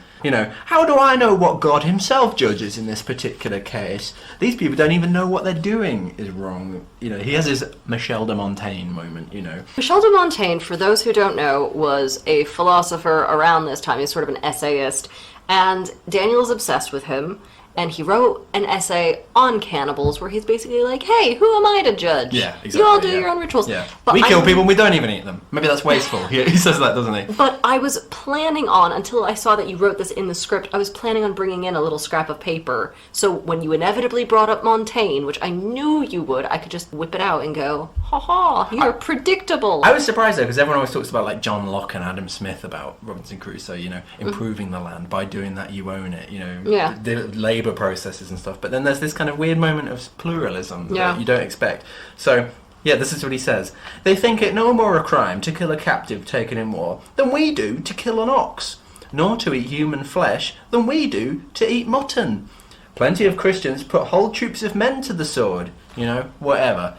How do I know what God himself judges in this particular case? These people don't even know what they're doing is wrong. He has his Michel de Montaigne moment, Michel de Montaigne, for those who don't know, was a philosopher around this time. He's sort of an essayist. And Daniel is obsessed with him, and he wrote an essay on cannibals where he's basically like, hey, who am I to judge? Yeah, exactly. You all do your own rituals. Yeah. But we kill people and we don't even eat them. Maybe that's wasteful. He says that, doesn't he? But I was planning on, until I saw that you wrote this in the script, I was planning on bringing in a little scrap of paper. So when you inevitably brought up Montaigne, which I knew you would, I could just whip it out and go, ha, you're predictable. I was surprised, though, because everyone always talks about, like, John Locke and Adam Smith about Robinson Crusoe, improving the land. By doing that, you own it, Yeah. The labour processes and stuff. But then there's this kind of weird moment of pluralism Yeah. that you don't expect. So, yeah, this is what he says. They think it no more a crime to kill a captive taken in war than we do to kill an ox, nor to eat human flesh than we do to eat mutton. Plenty of Christians put whole troops of men to the sword, you know, whatever.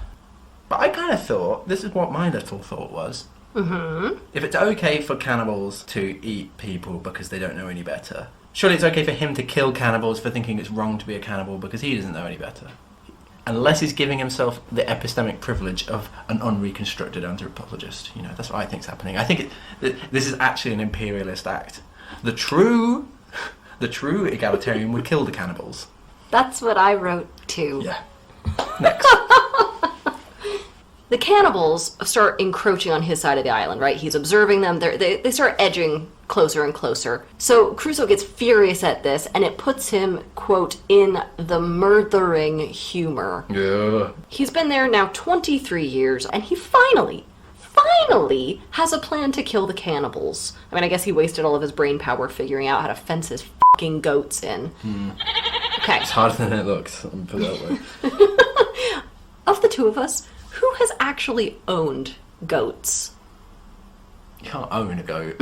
But I kind of thought, this is what my little thought was. Mm-hmm. If it's okay for cannibals to eat people because they don't know any better, surely it's okay for him to kill cannibals for thinking it's wrong to be a cannibal because he doesn't know any better. Unless he's giving himself the epistemic privilege of an unreconstructed anthropologist. You know, that's what I think's happening. I think this is actually an imperialist act. The true egalitarian would kill the cannibals. That's what I wrote too. Yeah. Next. The cannibals start encroaching on his side of the island, right? He's observing them. They start edging closer and closer. So Crusoe gets furious at this, and it puts him, quote, in the murthering humor. Yeah. He's been there now 23 years, and he finally has a plan to kill the cannibals. I mean, I guess he wasted all of his brain power figuring out how to fence his fucking goats in. Okay. It's harder than it looks, let me put it that way. Of the two of us, who has actually owned goats? You can't own a goat.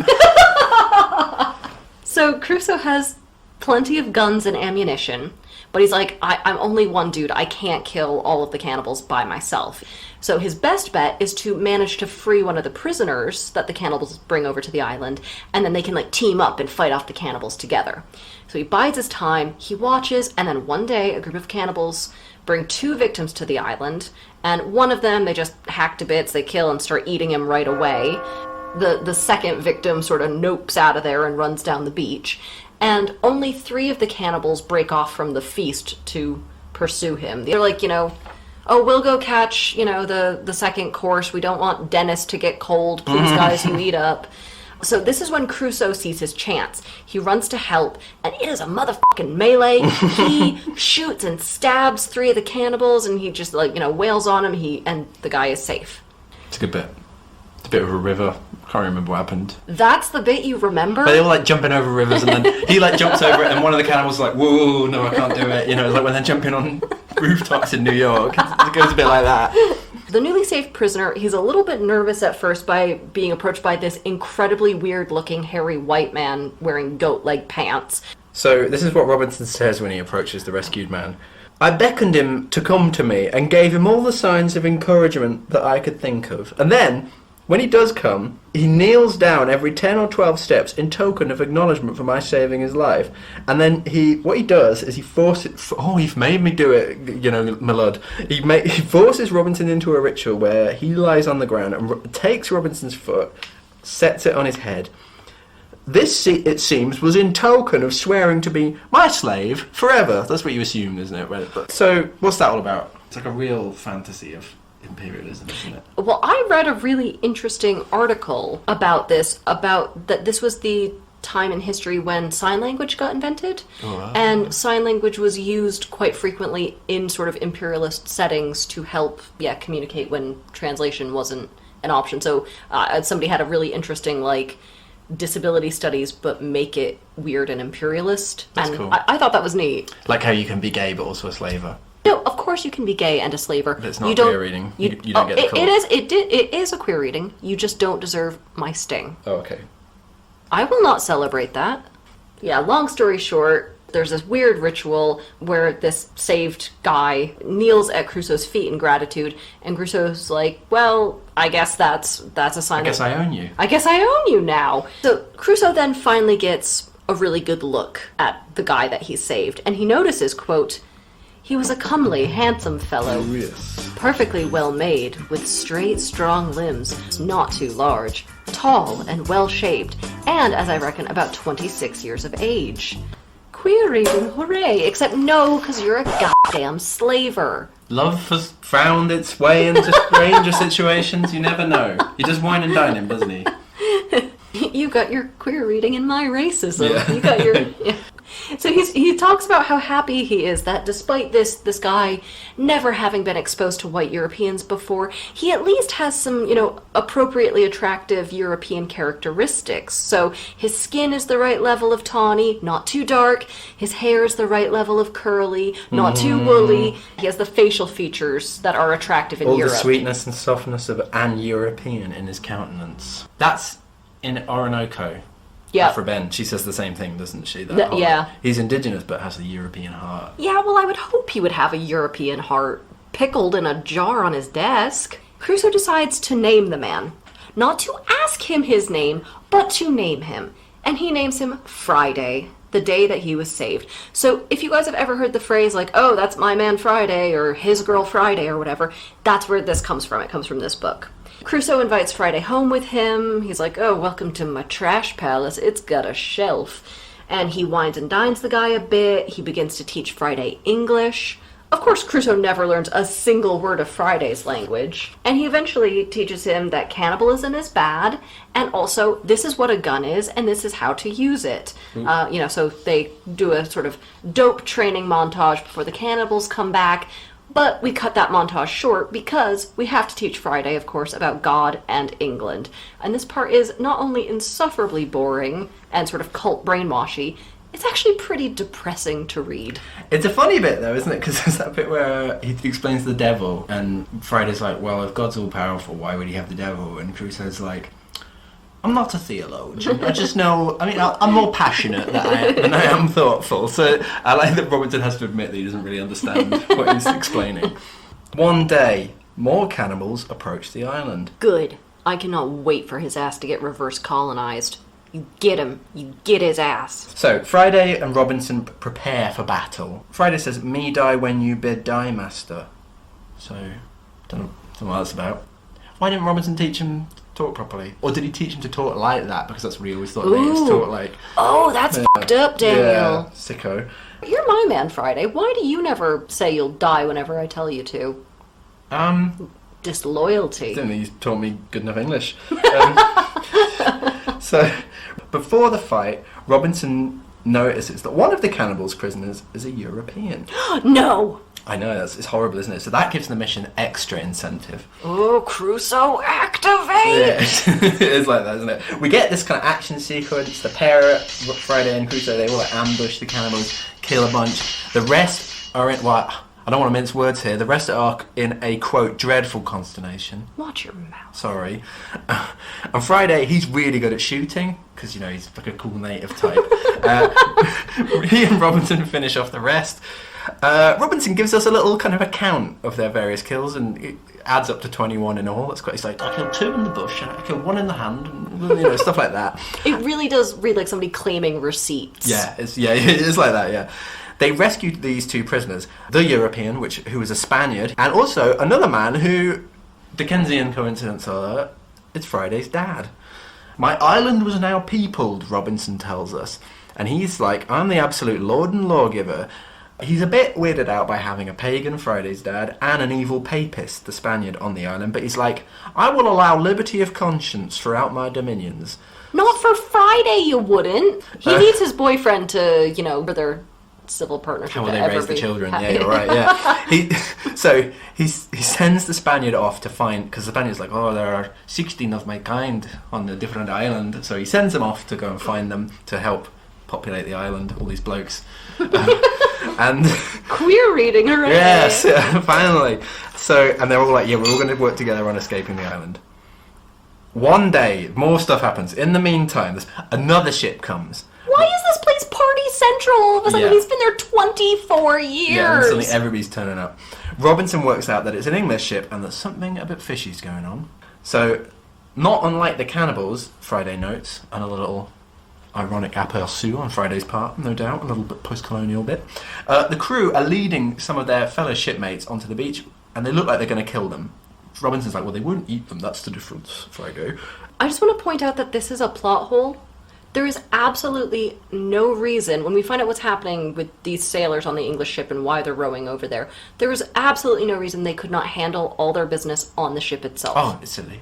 So Crusoe has plenty of guns and ammunition, but he's like, I'm only one dude. I can't kill all of the cannibals by myself. So his best bet is to manage to free one of the prisoners that the cannibals bring over to the island, and then they can like team up and fight off the cannibals together. So he bides his time, he watches, and then one day a group of cannibals bring 2 victims to the island, and one of them they just hack to bits, they kill and start eating him right away. The second victim sort of nopes out of there and runs down the beach, and only 3 of the cannibals break off from the feast to pursue him. They're like, oh, we'll go catch, the second course. We don't want Dennis to get cold. Please, guys, you eat up. So this is when Crusoe sees his chance. He runs to help, and it is a motherfucking melee. He shoots and stabs 3 of the cannibals, and he just, wails on him, and the guy is safe. It's a good bit. It's a bit of a river. Can't remember what happened. That's the bit you remember? But they were jumping over rivers, and then he jumps over it, and one of the cannibals is like, whoa, no, I can't do it. Like when they're jumping on rooftops in New York. It goes a bit like that. The newly saved prisoner, he's a little bit nervous at first by being approached by this incredibly weird-looking hairy white man wearing goat leg pants. So this is what Robinson says when he approaches the rescued man. I beckoned him to come to me and gave him all the signs of encouragement that I could think of. And then, when he does come, he kneels down every 10 or 12 steps in token of acknowledgement for my saving his life. And then what he does is he forces... Oh, you've made me do it, my lord. He forces Robinson into a ritual where he lies on the ground and takes Robinson's foot, sets it on his head. This, it seems, was in token of swearing to be my slave forever. That's what you assumed, isn't it? So, what's that all about? It's like a real fantasy of imperialism, isn't it? Well, I read a really interesting article about that this was the time in history when sign language got invented. Oh, wow. And sign language was used quite frequently in sort of imperialist settings to help, communicate when translation wasn't an option. So somebody had a really interesting, disability studies, but make it weird and imperialist. That's and cool. I thought that was neat. Like how you can be gay but also a slaver. No, of course you can be gay and a slaver. But it's not queer reading. You don't get the call. It is a queer reading. You just don't deserve my sting. Oh, okay. I will not celebrate that. Yeah, long story short, there's this weird ritual where this saved guy kneels at Crusoe's feet in gratitude, and Crusoe's like, well, I guess that's a sign I guess I own you. I guess I own you now. So Crusoe then finally gets a really good look at the guy that he saved, and he notices, quote, he was a comely, handsome fellow, yes. Perfectly well made, with straight, strong limbs, not too large, tall and well-shaped, and, as I reckon, about 26 years of age. Queer reading, hooray! Except no, because you're a goddamn slaver. Love has found its way into stranger situations, you never know. He does wine and dine him, doesn't he? You got your queer reading in my racism. Yeah. You got your... Yeah. So he talks about how happy he is that despite this guy never having been exposed to white Europeans before, he at least has some, appropriately attractive European characteristics. So his skin is the right level of tawny, not too dark. His hair is the right level of curly, not too woolly. He has the facial features that are attractive in Europe. All the sweetness and softness of an European in his countenance. That's in Orinoco. Yeah. Afro-Ben. She says the same thing, doesn't she? That yeah. He's indigenous but has a European heart. Yeah, well, I would hope he would have a European heart pickled in a jar on his desk. Crusoe decides to name the man. Not to ask him his name, but to name him. And he names him Friday, the day that he was saved. So if you guys have ever heard the phrase like, oh, that's my man Friday, or his girl Friday, or whatever, that's where this comes from. It comes from this book. Crusoe invites Friday home with him. He's like, oh, welcome to my trash palace. It's got a shelf. And he wines and dines the guy a bit. He begins to teach Friday English. Of course, Crusoe never learns a single word of Friday's language. And he eventually teaches him that cannibalism is bad, and also this is what a gun is, and this is how to use it. So they do a sort of dope training montage before the cannibals come back. But we cut that montage short because we have to teach Friday, of course, about God and England. And this part is not only insufferably boring and sort of cult brainwashy, it's actually pretty depressing to read. It's a funny bit, though, isn't it? Because there's that bit where he explains the devil, and Friday's like, well, if God's all-powerful, why would he have the devil? And Crusoe's like, I'm not a theologian. I just know, I'm more passionate than I am thoughtful. So I like that Robinson has to admit that he doesn't really understand what he's explaining. One day, more cannibals approach the island. Good. I cannot wait for his ass to get reverse colonized. You get him. You get his ass. So, Friday and Robinson prepare for battle. Friday says, me die when you bid die, master. So, don't know what that's about. Why didn't Robinson teach him to talk properly? Or did he teach him to talk like that? Because that's what he always thought they used to talk like. Oh, that's fucked up, Daniel. Yeah, sicko. You're my man, Friday. Why do you never say you'll die whenever I tell you to? Disloyalty. I don't think you taught me good enough English. So, before the fight, Robinson notices that one of the cannibals' prisoners is a European. No! I know, it's horrible, isn't it? So that gives the mission extra incentive. Oh, Crusoe, activate! Yeah, it is like that, isn't it? We get this kind of action sequence. The pair, Friday and Crusoe, they all ambush the cannibals, kill a bunch. The rest are in, well, I don't want to mince words here. The rest are in a, quote, dreadful consternation. Watch your mouth. Sorry. On Friday, he's really good at shooting, because, he's like a cool native type. He and Robinson finish off the rest. Robinson gives us a little kind of account of their various kills, and it adds up to 21 in all. That's quite. He's like, I killed 2 in the bush, and I killed 1 in the hand, and stuff like that. It really does read like somebody claiming receipts. Yeah, it is like that. Yeah. They rescued these 2 prisoners, the European, who was a Spaniard, and also another man who, Dickensian coincidence alert, it's Friday's dad. My island was now peopled, Robinson tells us, and he's like, I'm the absolute lord and lawgiver. He's a bit weirded out by having a pagan, Friday's dad, and an evil papist, the Spaniard, on the island, but he's like, I will allow liberty of conscience throughout my dominions. Not for Friday, you wouldn't. He needs his boyfriend to, for their civil partnership. How will they raise the children? Yeah, you're right, yeah. He sends the Spaniard off to find, because the Spaniard's like, oh, there are 16 of my kind on the different island, so he sends them off to go and find them to help populate the island, all these blokes. And queer reading, hooray! Yes, finally. So, and they're all like, yeah, we're all going to work together on escaping the island. One day, more stuff happens. In the meantime, another ship comes. Why is this place party central all of a sudden? Yeah. He's been there 24 years. Yeah, and suddenly everybody's turning up. Robinson works out that it's an English ship and that something a bit fishy's going on. So, not unlike the cannibals, Friday notes, and a little ironic aperçu on Friday's part, no doubt, a little bit post-colonial bit. The crew are leading some of their fellow shipmates onto the beach, and they look like they're going to kill them. Robinson's like, well, they wouldn't eat them, that's the difference, Friday. I just want to point out that this is a plot hole. There is absolutely no reason, when we find out what's happening with these sailors on the English ship and why they're rowing over there, there is absolutely no reason they could not handle all their business on the ship itself. Oh, it's silly.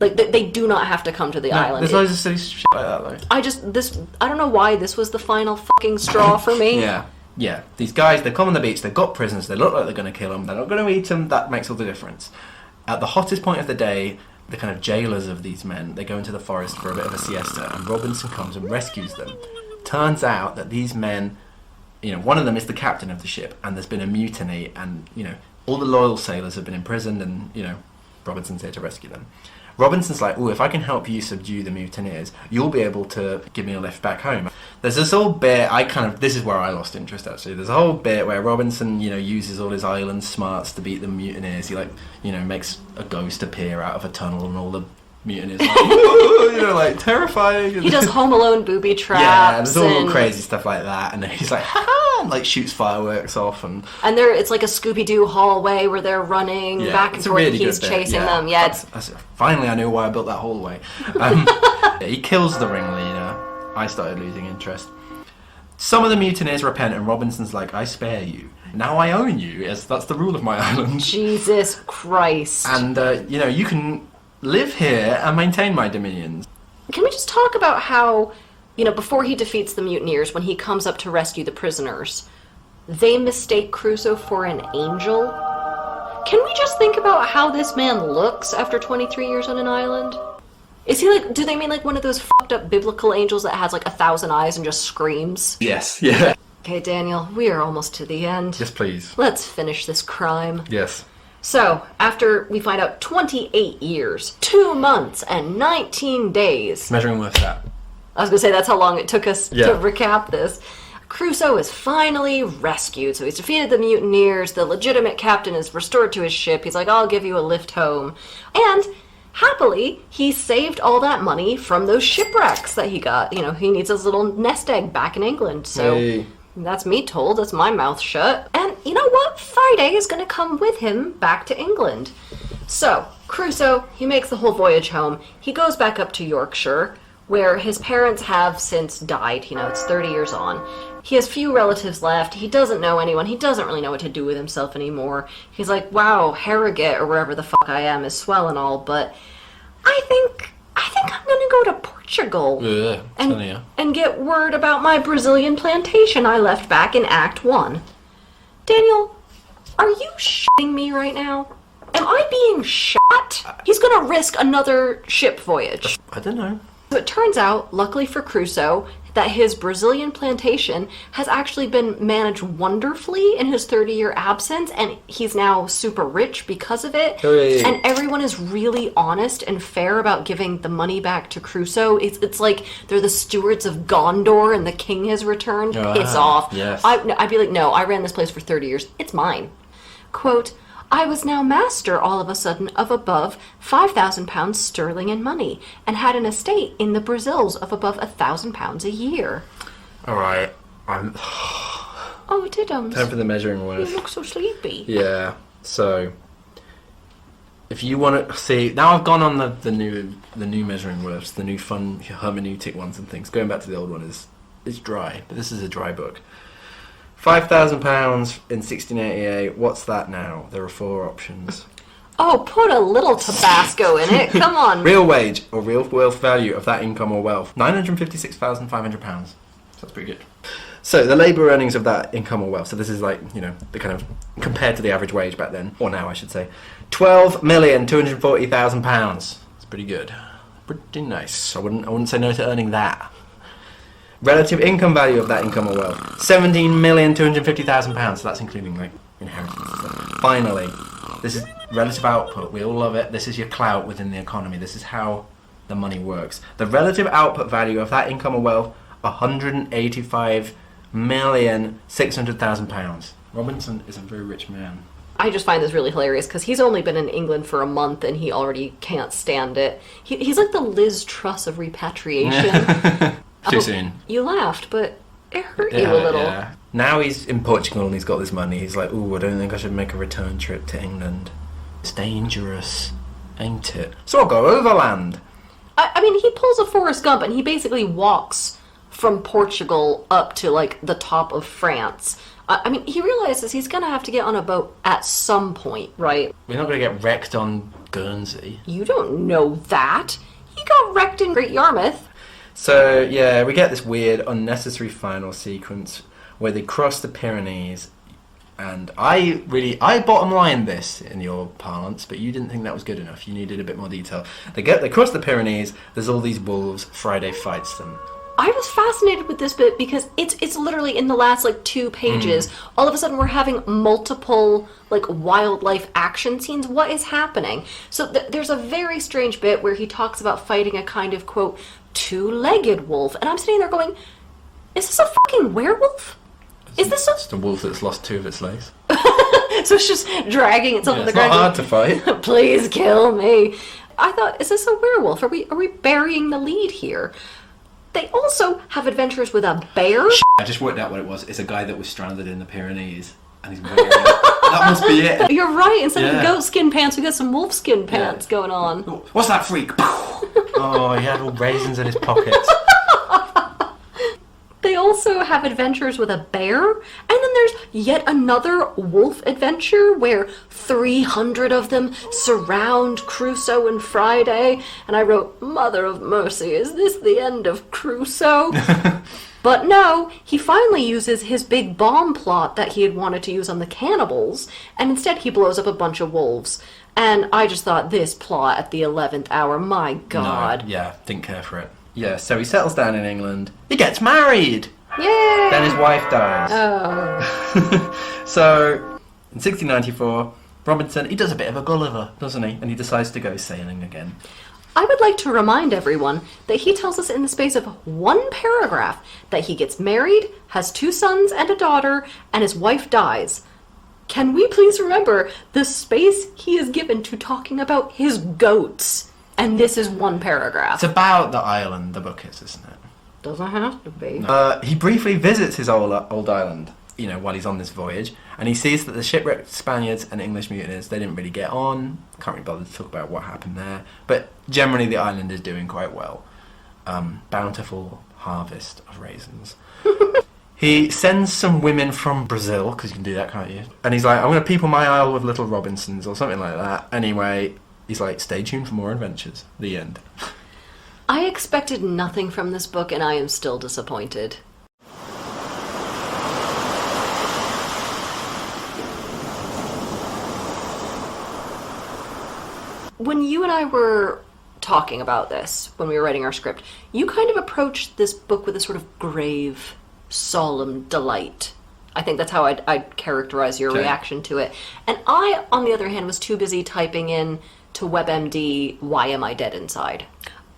Like, they do not have to come to the island. There's loads of silly shit like that, though. I don't know why this was the final fucking straw for me. Yeah. These guys, they come on the beach, they've got prisoners, they look like they're going to kill them, they're not going to eat them, that makes all the difference. At the hottest point of the day, the kind of jailers of these men, they go into the forest for a bit of a siesta, and Robinson comes and rescues them. Turns out that these men, one of them is the captain of the ship, and there's been a mutiny, and, all the loyal sailors have been imprisoned, and, Robinson's here to rescue them. Robinson's like, oh, if I can help you subdue the mutineers, you'll be able to give me a lift back home. There's this whole bit, this is where I lost interest actually. There's a whole bit where Robinson, uses all his island smarts to beat the mutineers. He makes a ghost appear out of a tunnel and all the mutineers terrifying. He does Home Alone booby traps. Yeah, there's all crazy stuff like that. And then he's like, ha-ha, and shoots fireworks off. And it's like a Scooby-Doo hallway where they're running back and forth really and he's chasing them. Yeah, finally I knew why I built that hallway. He kills the ringleader. I started losing interest. Some of the mutineers repent and Robinson's like, I spare you. Now I own you. Yes, that's the rule of my island. Jesus Christ. And, you can live here and maintain my dominions. Can we just talk about how, before he defeats the mutineers, when he comes up to rescue the prisoners, they mistake Crusoe for an angel? Can we just think about how this man looks after 23 years on an island? Is he do they mean one of those fucked up biblical angels that has 1,000 eyes and just screams? Yes, yeah. Okay, Daniel, we are almost to the end. Yes, please. Let's finish this crime. Yes. So, after we find out 28 years, 2 months, and 19 days... Measuring worth that. I was going to say that's how long it took us to recap this. Crusoe is finally rescued. So he's defeated the mutineers. The legitimate captain is restored to his ship. He's like, I'll give you a lift home. And... happily, he saved all that money from those shipwrecks that he got. He needs his little nest egg back in England. So that's me told. That's my mouth shut. And you know what? Friday is going to come with him back to England. So, Crusoe, he makes the whole voyage home. He goes back up to Yorkshire, where his parents have since died. It's 30 years on. He has few relatives left. He doesn't know anyone. He doesn't really know what to do with himself anymore. He's like, wow, Harrogate, or wherever the fuck I am, is swell and all, but I think I'm gonna go to Portugal and get word about my Brazilian plantation I left back in Act 1. Daniel, are you shitting me right now? Am I being shot? He's gonna risk another ship voyage. I don't know. So it turns out, luckily for Crusoe, that his Brazilian plantation has actually been managed wonderfully in his 30-year absence, and he's now super rich because of it. Hooray. And everyone is really honest and fair about giving the money back to Crusoe. It's like they're the stewards of Gondor and the king has returned. Piss off. Yes. I'd be like, no, I ran this place for 30 years. It's mine. Quote, I was now master all of a sudden of above £5,000 sterling in money, and had an estate in the Brazils of above £1,000 a year. All right, Oh, Diddums. Time for the measuring worth. You look so sleepy. Yeah. So, if you want to see, now I've gone on the new measuring worths, the new fun hermeneutic ones and things. Going back to the old one is dry, but this is a dry book. £5,000 in 1688. What's that now? There are 4 options. Oh, put a little Tabasco in it. Come on. Real wage or real wealth value of that income or wealth. £956,500. That's pretty good. So the labour earnings of that income or wealth. So this is the kind of compared to the average wage back then, or now I should say, £12,240,000. It's pretty good. Pretty nice. I wouldn't say no to earning that. Relative income value of that income or wealth, £17,250,000. So that's including inheritance. Finally, this is relative output. We all love it. This is your clout within the economy. This is how the money works. The relative output value of that income or wealth, £185,600,000. Robinson is a very rich man. I just find this really hilarious because he's only been in England for a month and he already can't stand it. He's like the Liz Truss of repatriation. Too soon. You laughed, but it hurt you a little. Yeah. Now he's in Portugal and he's got this money. He's like, ooh, I don't think I should make a return trip to England. It's dangerous, ain't it? So I'll go overland. I mean, he pulls a Forrest Gump and he basically walks from Portugal up to, the top of France. I mean, he realizes he's going to have to get on a boat at some point, right? We're not going to get wrecked on Guernsey. You don't know that. He got wrecked in Great Yarmouth. So, yeah, we get this weird, unnecessary final sequence where they cross the Pyrenees, and I bottom lined this in your parlance, but you didn't think that was good enough. You needed a bit more detail. They cross the Pyrenees, there's all these wolves, Friday fights them. I was fascinated with this bit because it's literally in the last, like, 2 pages. All of a sudden we're having multiple, like, wildlife action scenes. What is happening? So there's a very strange bit where he talks about fighting a kind of, quote, 2-legged wolf. And I'm sitting there going, is this a fucking werewolf? Is this It's the wolf that's lost 2 of its legs. So it's just dragging itself on the ground. It's not hard to fight. Please kill me. I thought, is this a werewolf? Are we burying the lead here? They also have adventures with a bear. I just worked out what it was. It's a guy that was stranded in the Pyrenees, and he's wearing that must be it. You're right. Instead of goat skin pants, we got some wolf skin pants going on. What's that freak? Oh, he had all raisins in his pockets. They also have adventures with a bear, and then there's yet another wolf adventure where 300 of them surround Crusoe and Friday, and I wrote, Mother of Mercy, is this the end of Crusoe? But no, he finally uses his big bomb plot that he had wanted to use on the cannibals, and instead he blows up a bunch of wolves. And I just thought, this plot at the 11th hour, my God. No, yeah, didn't care for it. Yeah, so he settles down in England. He gets married! Yay! Then his wife dies. Oh. So, in 1694, Robinson, he does a bit of a Gulliver, doesn't he? And he decides to go sailing again. I would like to remind everyone that he tells us in the space of 1 paragraph that he gets married, has 2 sons and a daughter, and his wife dies. Can we please remember the space he is given to talking about his goats? And this is 1 paragraph. It's about the island, the book is, isn't it? Doesn't have to be. He briefly visits his old island, while he's on this voyage, and he sees that the shipwrecked Spaniards and English mutineers, they didn't really get on. Can't really bother to talk about what happened there. But generally the island is doing quite well. Bountiful harvest of raisins. He sends some women from Brazil, because you can do that, can't you? And he's like, I'm going to people my isle with little Robinsons, or something like that. Anyway, he's like, stay tuned for more adventures. The end. I expected nothing from this book, and I am still disappointed. When you and I were talking about this, when we were writing our script, you kind of approached this book with a sort of grave, solemn delight. I think that's how I'd characterize your reaction to it. And I, on the other hand, was too busy typing in to WebMD, why am I dead inside?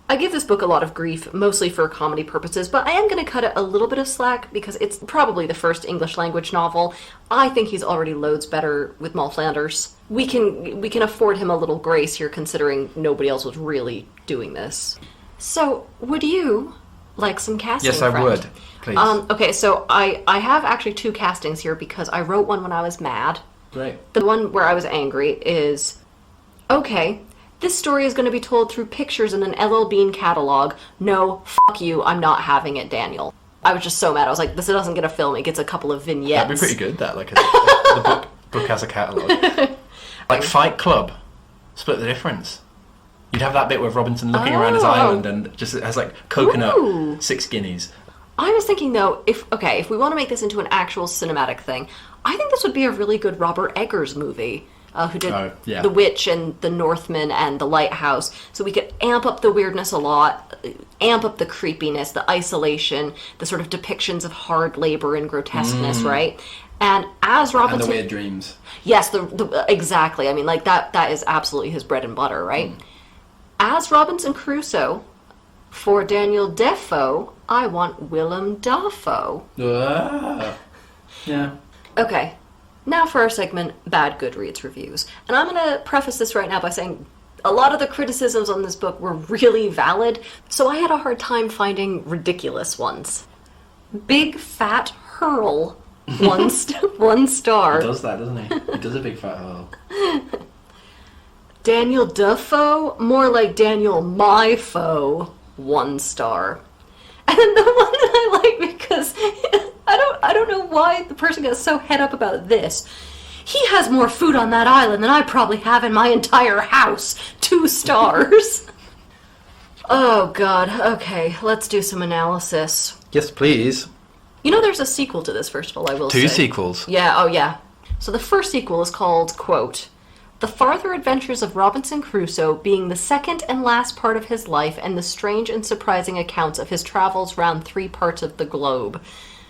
I give this book a lot of grief, mostly for comedy purposes, but I am going to cut it a little bit of slack because it's probably the first English language novel. I think he's already loads better with Moll Flanders. We can afford him a little grace here, considering nobody else was really doing this. So, would you like some casting? Yes, I would. Please. Okay, so I have actually 2 castings here because I wrote one when I was mad. Great. The one where I was angry is, okay, this story is going to be told through pictures in an LL Bean catalog. No, fuck you, I'm not having it, Daniel. I was just so mad. I was like, this doesn't get a film, it gets a couple of vignettes. That'd be pretty good, that. Like, the book has a catalogue. Like Fight Club. Split the difference. You'd have that bit with Robinson looking around his island and just it has like coconut, Ooh. 6 guineas. I was thinking, though, if we want to make this into an actual cinematic thing, I think this would be a really good Robert Eggers movie. Who did The Witch and The Northman and The Lighthouse. So we could amp up the weirdness a lot, amp up the creepiness, the isolation, the sort of depictions of hard labor and grotesqueness, right? And as Robinson... And the weird dreams. Yes, exactly. I mean, like, that is absolutely his bread and butter, right? As Robinson Crusoe, for Daniel Defoe, I want Willem Dafoe. Yeah. Okay. Now for our segment, Bad Goodreads Reviews. And I'm going to preface this right now by saying a lot of the criticisms on this book were really valid, so I had a hard time finding ridiculous ones. Big Fat Hurl, 1 star. He does that, doesn't he? He does a big fat hurl. Daniel Defoe, more like Daniel My Foe, 1 star. And then the one that I like because I don't know why the person got so head up about this. He has more food on that island than I probably have in my entire house. 2 stars. Oh God. Okay, let's do some analysis. Yes, please. You know, there's a sequel to this. First of all, I will say 2 sequels. Yeah. Oh yeah. So the first sequel is called, quote, The Farther Adventures of Robinson Crusoe being the second and last part of his life and the strange and surprising accounts of his travels round 3 parts of the globe.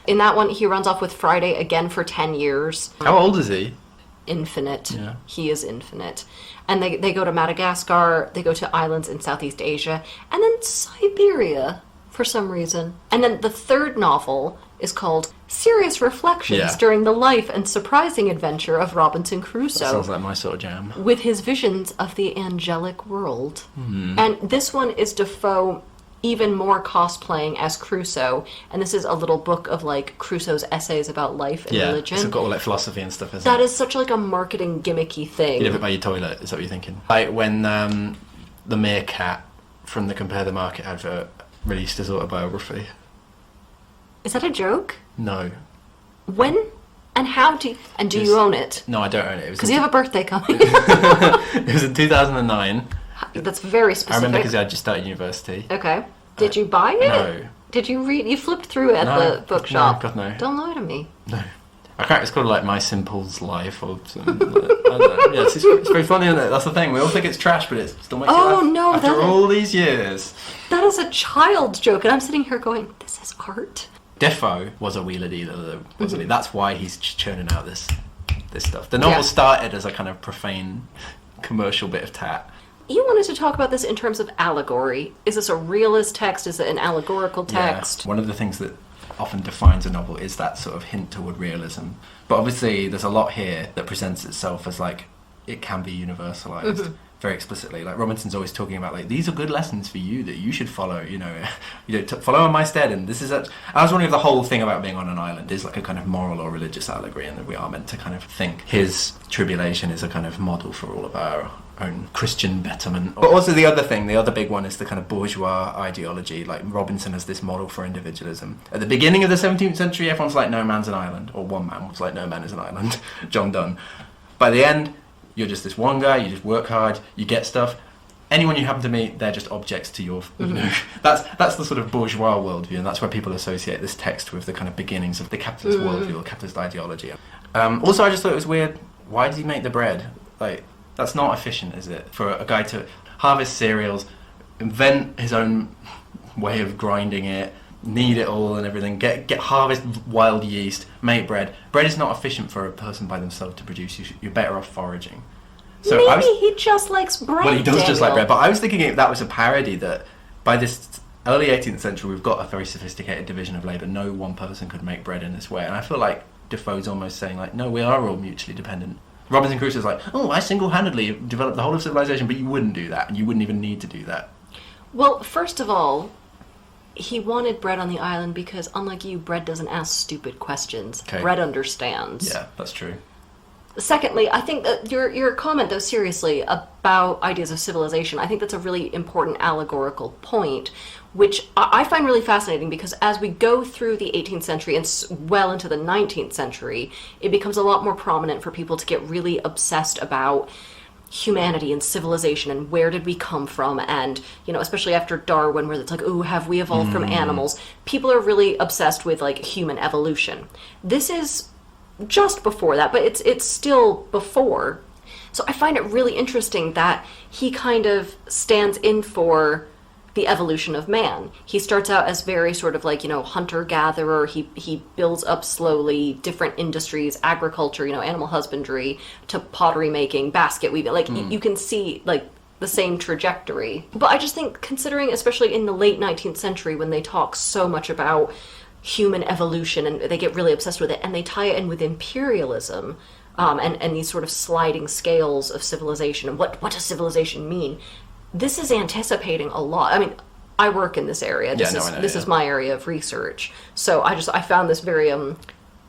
In that one, he runs off with Friday again for 10 years. How old is he? Infinite. Yeah. He is infinite. And they go to Madagascar, they go to islands in Southeast Asia, and then Siberia for some reason. And then the third novel is called Serious Reflections during the life and surprising adventure of Robinson Crusoe. That sounds like my sort of jam. With his visions of the angelic world. And this one is Defoe even more cosplaying as Crusoe, and this is a little book of like Crusoe's essays about life and religion. It's got all like philosophy and stuff, isn't That it? is such like a marketing gimmicky thing. You live it by your toilet, is that what you're thinking? Like when the meerkat from the Compare the Market advert released his autobiography. Is that a joke? No. When and how do you own it? No, I don't own it. Because you have a birthday coming. It was in 2009. That's very specific. I remember because I just started university. Okay. Did you buy it? No. Did you read? You flipped through it at the bookshop. No, God, no. Don't lie to me. No. I can't. It's called like My Simple's Life or something. I don't know. Yeah, it's very funny, isn't it? That's the thing. We all think it's trash, but it still makes you laugh. No, after all these years. That is a child's joke, and I'm sitting here going, "This is art." Defoe was a wheeler dealer, though, wasn't he? That's why he's churning out this stuff. The novel started as a kind of profane commercial bit of tat. You wanted to talk about this in terms of allegory. Is this a realist text? Is it an allegorical text? Yeah. One of the things that often defines a novel is that sort of hint toward realism. But obviously there's a lot here that presents itself as like it can be universalized very explicitly. Like Robinson's always talking about like these are good lessons for you that you should follow, follow in my stead, and this is I was wondering if the whole thing about being on an island is like a kind of moral or religious allegory, and that we are meant to kind of think his tribulation is a kind of model for all of our own Christian betterment. But also the other big one is the kind of bourgeois ideology. Like Robinson as this model for individualism. At the beginning of the 17th century, everyone's like, no man's an island, or one man was like, no man is an island. John Donne. By the end, you're just this one guy, you just work hard, you get stuff. Anyone you happen to meet, they're just objects to your... That's the sort of bourgeois worldview, and that's where people associate this text with the kind of beginnings of the capitalist worldview or capitalist ideology. Also, I just thought it was weird, why did he make the bread? Like, that's not efficient, is it? For a guy to harvest cereals, invent his own way of grinding it, knead it all and everything, get harvest wild yeast, make bread. Bread is not efficient for a person by themselves to produce. You're better off foraging. So maybe he just likes bread. Well, he does Daniel. just like bread. But I was thinking if that was a parody, that by this early 18th century we've got a very sophisticated division of labour. No one person could make bread in this way. And I feel like Defoe's almost saying like, no, we are all mutually dependent. Robinson Crusoe's like, oh, I single-handedly developed the whole of civilization, but you wouldn't do that, and you wouldn't even need to do that. Well, first of all, he wanted bread on the island because, unlike you, bread doesn't ask stupid questions. Okay. Bread understands. Yeah, that's true. Secondly, I think that your comment, though, seriously, about ideas of civilization, I think that's a really important allegorical point, which I find really fascinating because as we go through the 18th century and well into the 19th century, it becomes a lot more prominent for people to get really obsessed about humanity and civilization and where did we come from, and especially after Darwin, where it's like, oh, have we evolved from animals? People are really obsessed with like human evolution. This is just before that, but it's still before. So I find it really interesting that he kind of stands in for the evolution of man. He starts out as very sort of like, hunter-gatherer. He builds up slowly different industries, agriculture, animal husbandry, to pottery making, basket weaving. Like, you can see, like, the same trajectory. But I just think, considering, especially in the late 19th century, when they talk so much about human evolution, and they get really obsessed with it, and they tie it in with imperialism, and these sort of sliding scales of civilization, and what does civilization mean? This is anticipating a lot. I mean, I work in this area. This is my area of research. So I found this very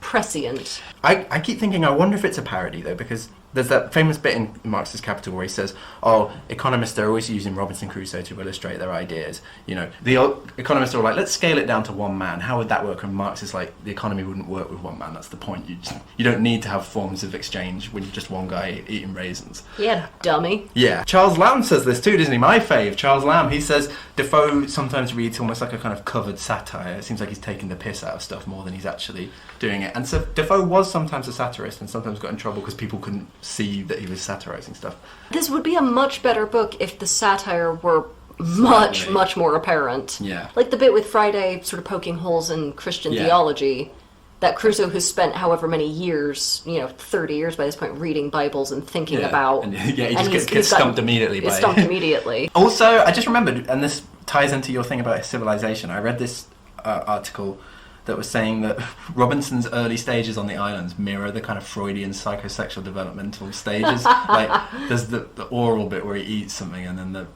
prescient. I keep thinking, I wonder if it's a parody, though, because there's that famous bit in Marx's Capital where he says, oh, economists are always using Robinson Crusoe to illustrate their ideas. The economists are like, let's scale it down to one man. How would that work? And Marx is like, the economy wouldn't work with one man. That's the point. You don't need to have forms of exchange when you're just one guy eating raisins. Yeah, dummy. Yeah. Charles Lamb says this too, doesn't he? My fave, Charles Lamb. He says Defoe sometimes reads almost like a kind of covered satire. It seems like he's taking the piss out of stuff more than he's actually doing it. And so Defoe was sometimes a satirist and sometimes got in trouble because people couldn't see that he was satirising stuff. This would be a much better book if the satire were much more apparent. Yeah. Like the bit with Friday sort of poking holes in Christian theology, that Crusoe has spent however many years, 30 years by this point, reading Bibles and thinking about. And, he just gets stumped immediately. Stumped immediately. Also, I just remembered, and this ties into your thing about civilization, I read this article that was saying that Robinson's early stages on the islands mirror the kind of Freudian psychosexual developmental stages. Like, there's the oral bit where he eats something, and then the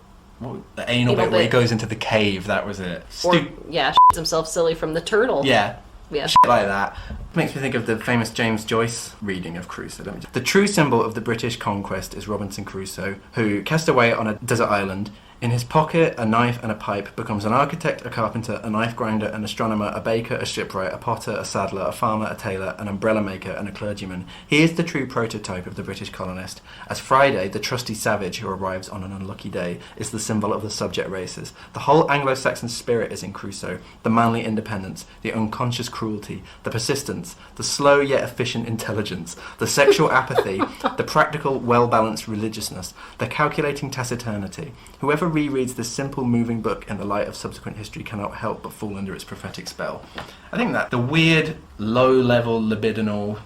anal bit where he goes into the cave. That was it. Shits himself silly from the turtle. Yeah. Yeah. Shit like that. Makes me think of the famous James Joyce reading of Crusoe. The true symbol of the British conquest is Robinson Crusoe, who, cast away on a desert island, in his pocket, a knife and a pipe, becomes an architect, a carpenter, a knife grinder, an astronomer, a baker, a shipwright, a potter, a saddler, a farmer, a tailor, an umbrella maker, and a clergyman. He is the true prototype of the British colonist, as Friday, the trusty savage who arrives on an unlucky day, is the symbol of the subject races. The whole Anglo-Saxon spirit is in Crusoe, the manly independence, the unconscious cruelty, the persistence, the slow yet efficient intelligence, the sexual apathy, the practical, well-balanced religiousness, the calculating taciturnity. Whoever rereads this simple, moving book in the light of subsequent history cannot help but fall under its prophetic spell. I think that the weird, low-level libidinal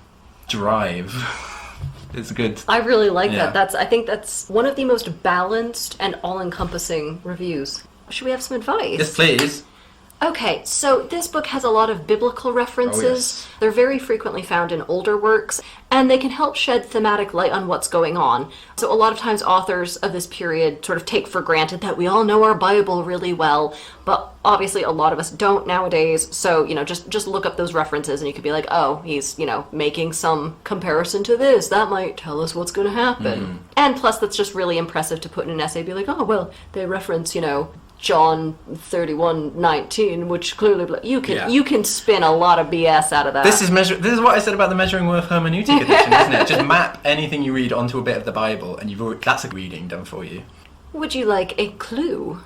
drive is good. I really like that. I think that's one of the most balanced and all-encompassing reviews. Should we have some advice? Yes, please. Okay, so this book has a lot of biblical references. Oh, yes. They're very frequently found in older works, and they can help shed thematic light on what's going on. So a lot of times authors of this period sort of take for granted that we all know our Bible really well, but obviously a lot of us don't nowadays, so, just look up those references and you could be like, oh, he's, making some comparison to this. That might tell us what's going to happen. Mm. And plus, that's just really impressive to put in an essay, be like, oh, well, they reference, John 31:19, which clearly you can spin a lot of BS out of that. This is what I said about the Measuring Worth hermeneutic edition, isn't it? Just map anything you read onto a bit of the Bible, and that's a reading done for you. Would you like a clue?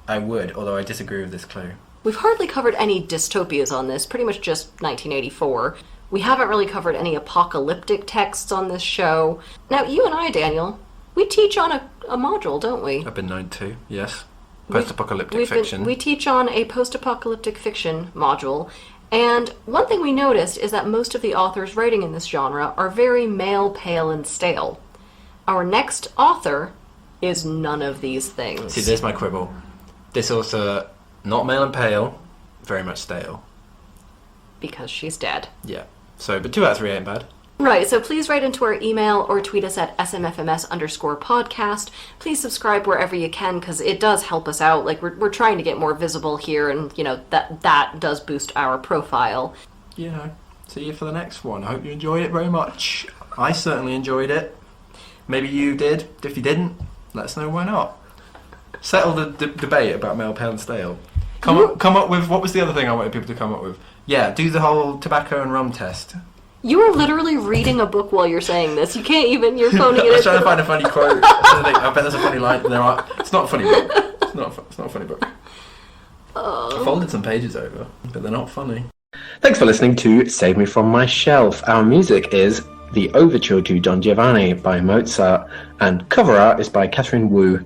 I would, although I disagree with this clue. We've hardly covered any dystopias on this, pretty much just 1984. We haven't really covered any apocalyptic texts on this show. Now, you and I, Daniel, we teach on a module, don't we? I've been known to, yes. Post-apocalyptic fiction. We teach on a post-apocalyptic fiction module, and one thing we noticed is that most of the authors writing in this genre are very male, pale, and stale. Our next author is none of these things. See, there's my quibble. This author, not male and pale, very much stale. Because she's dead. Yeah. So, but 2 out of 3 ain't bad. Right, so please write into our email or tweet us at smfms_podcast. Please subscribe wherever you can, because it does help us out. Like, we're trying to get more visible here, and, that does boost our profile. See you for the next one. I hope you enjoyed it very much. I certainly enjoyed it. Maybe you did. If you didn't, let us know why not. Settle the debate about male, pale and stale. Come up with, what was the other thing I wanted people to come up with? Yeah, do the whole tobacco and rum test. You are literally reading a book while you're saying this. You can't even, you're phoning it in. I was trying to find a funny quote. I bet there's a funny line. It's not a funny book. It's not a funny book. I folded some pages over, but they're not funny. Thanks for listening to Save Me From My Shelf. Our music is The Overture to Don Giovanni by Mozart, and cover art is by Catherine Wu.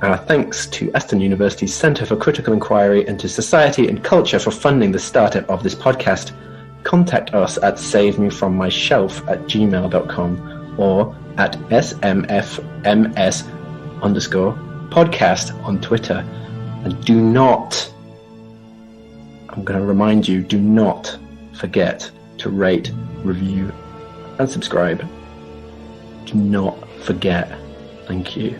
Our thanks to Aston University's Centre for Critical Inquiry into Society and Culture for funding the startup of this podcast. Contact us at savemefrommyshelf@gmail.com or at smfms_podcast on Twitter. And do not, I'm going to remind you, do not forget to rate, review, and subscribe. Do not forget. Thank you.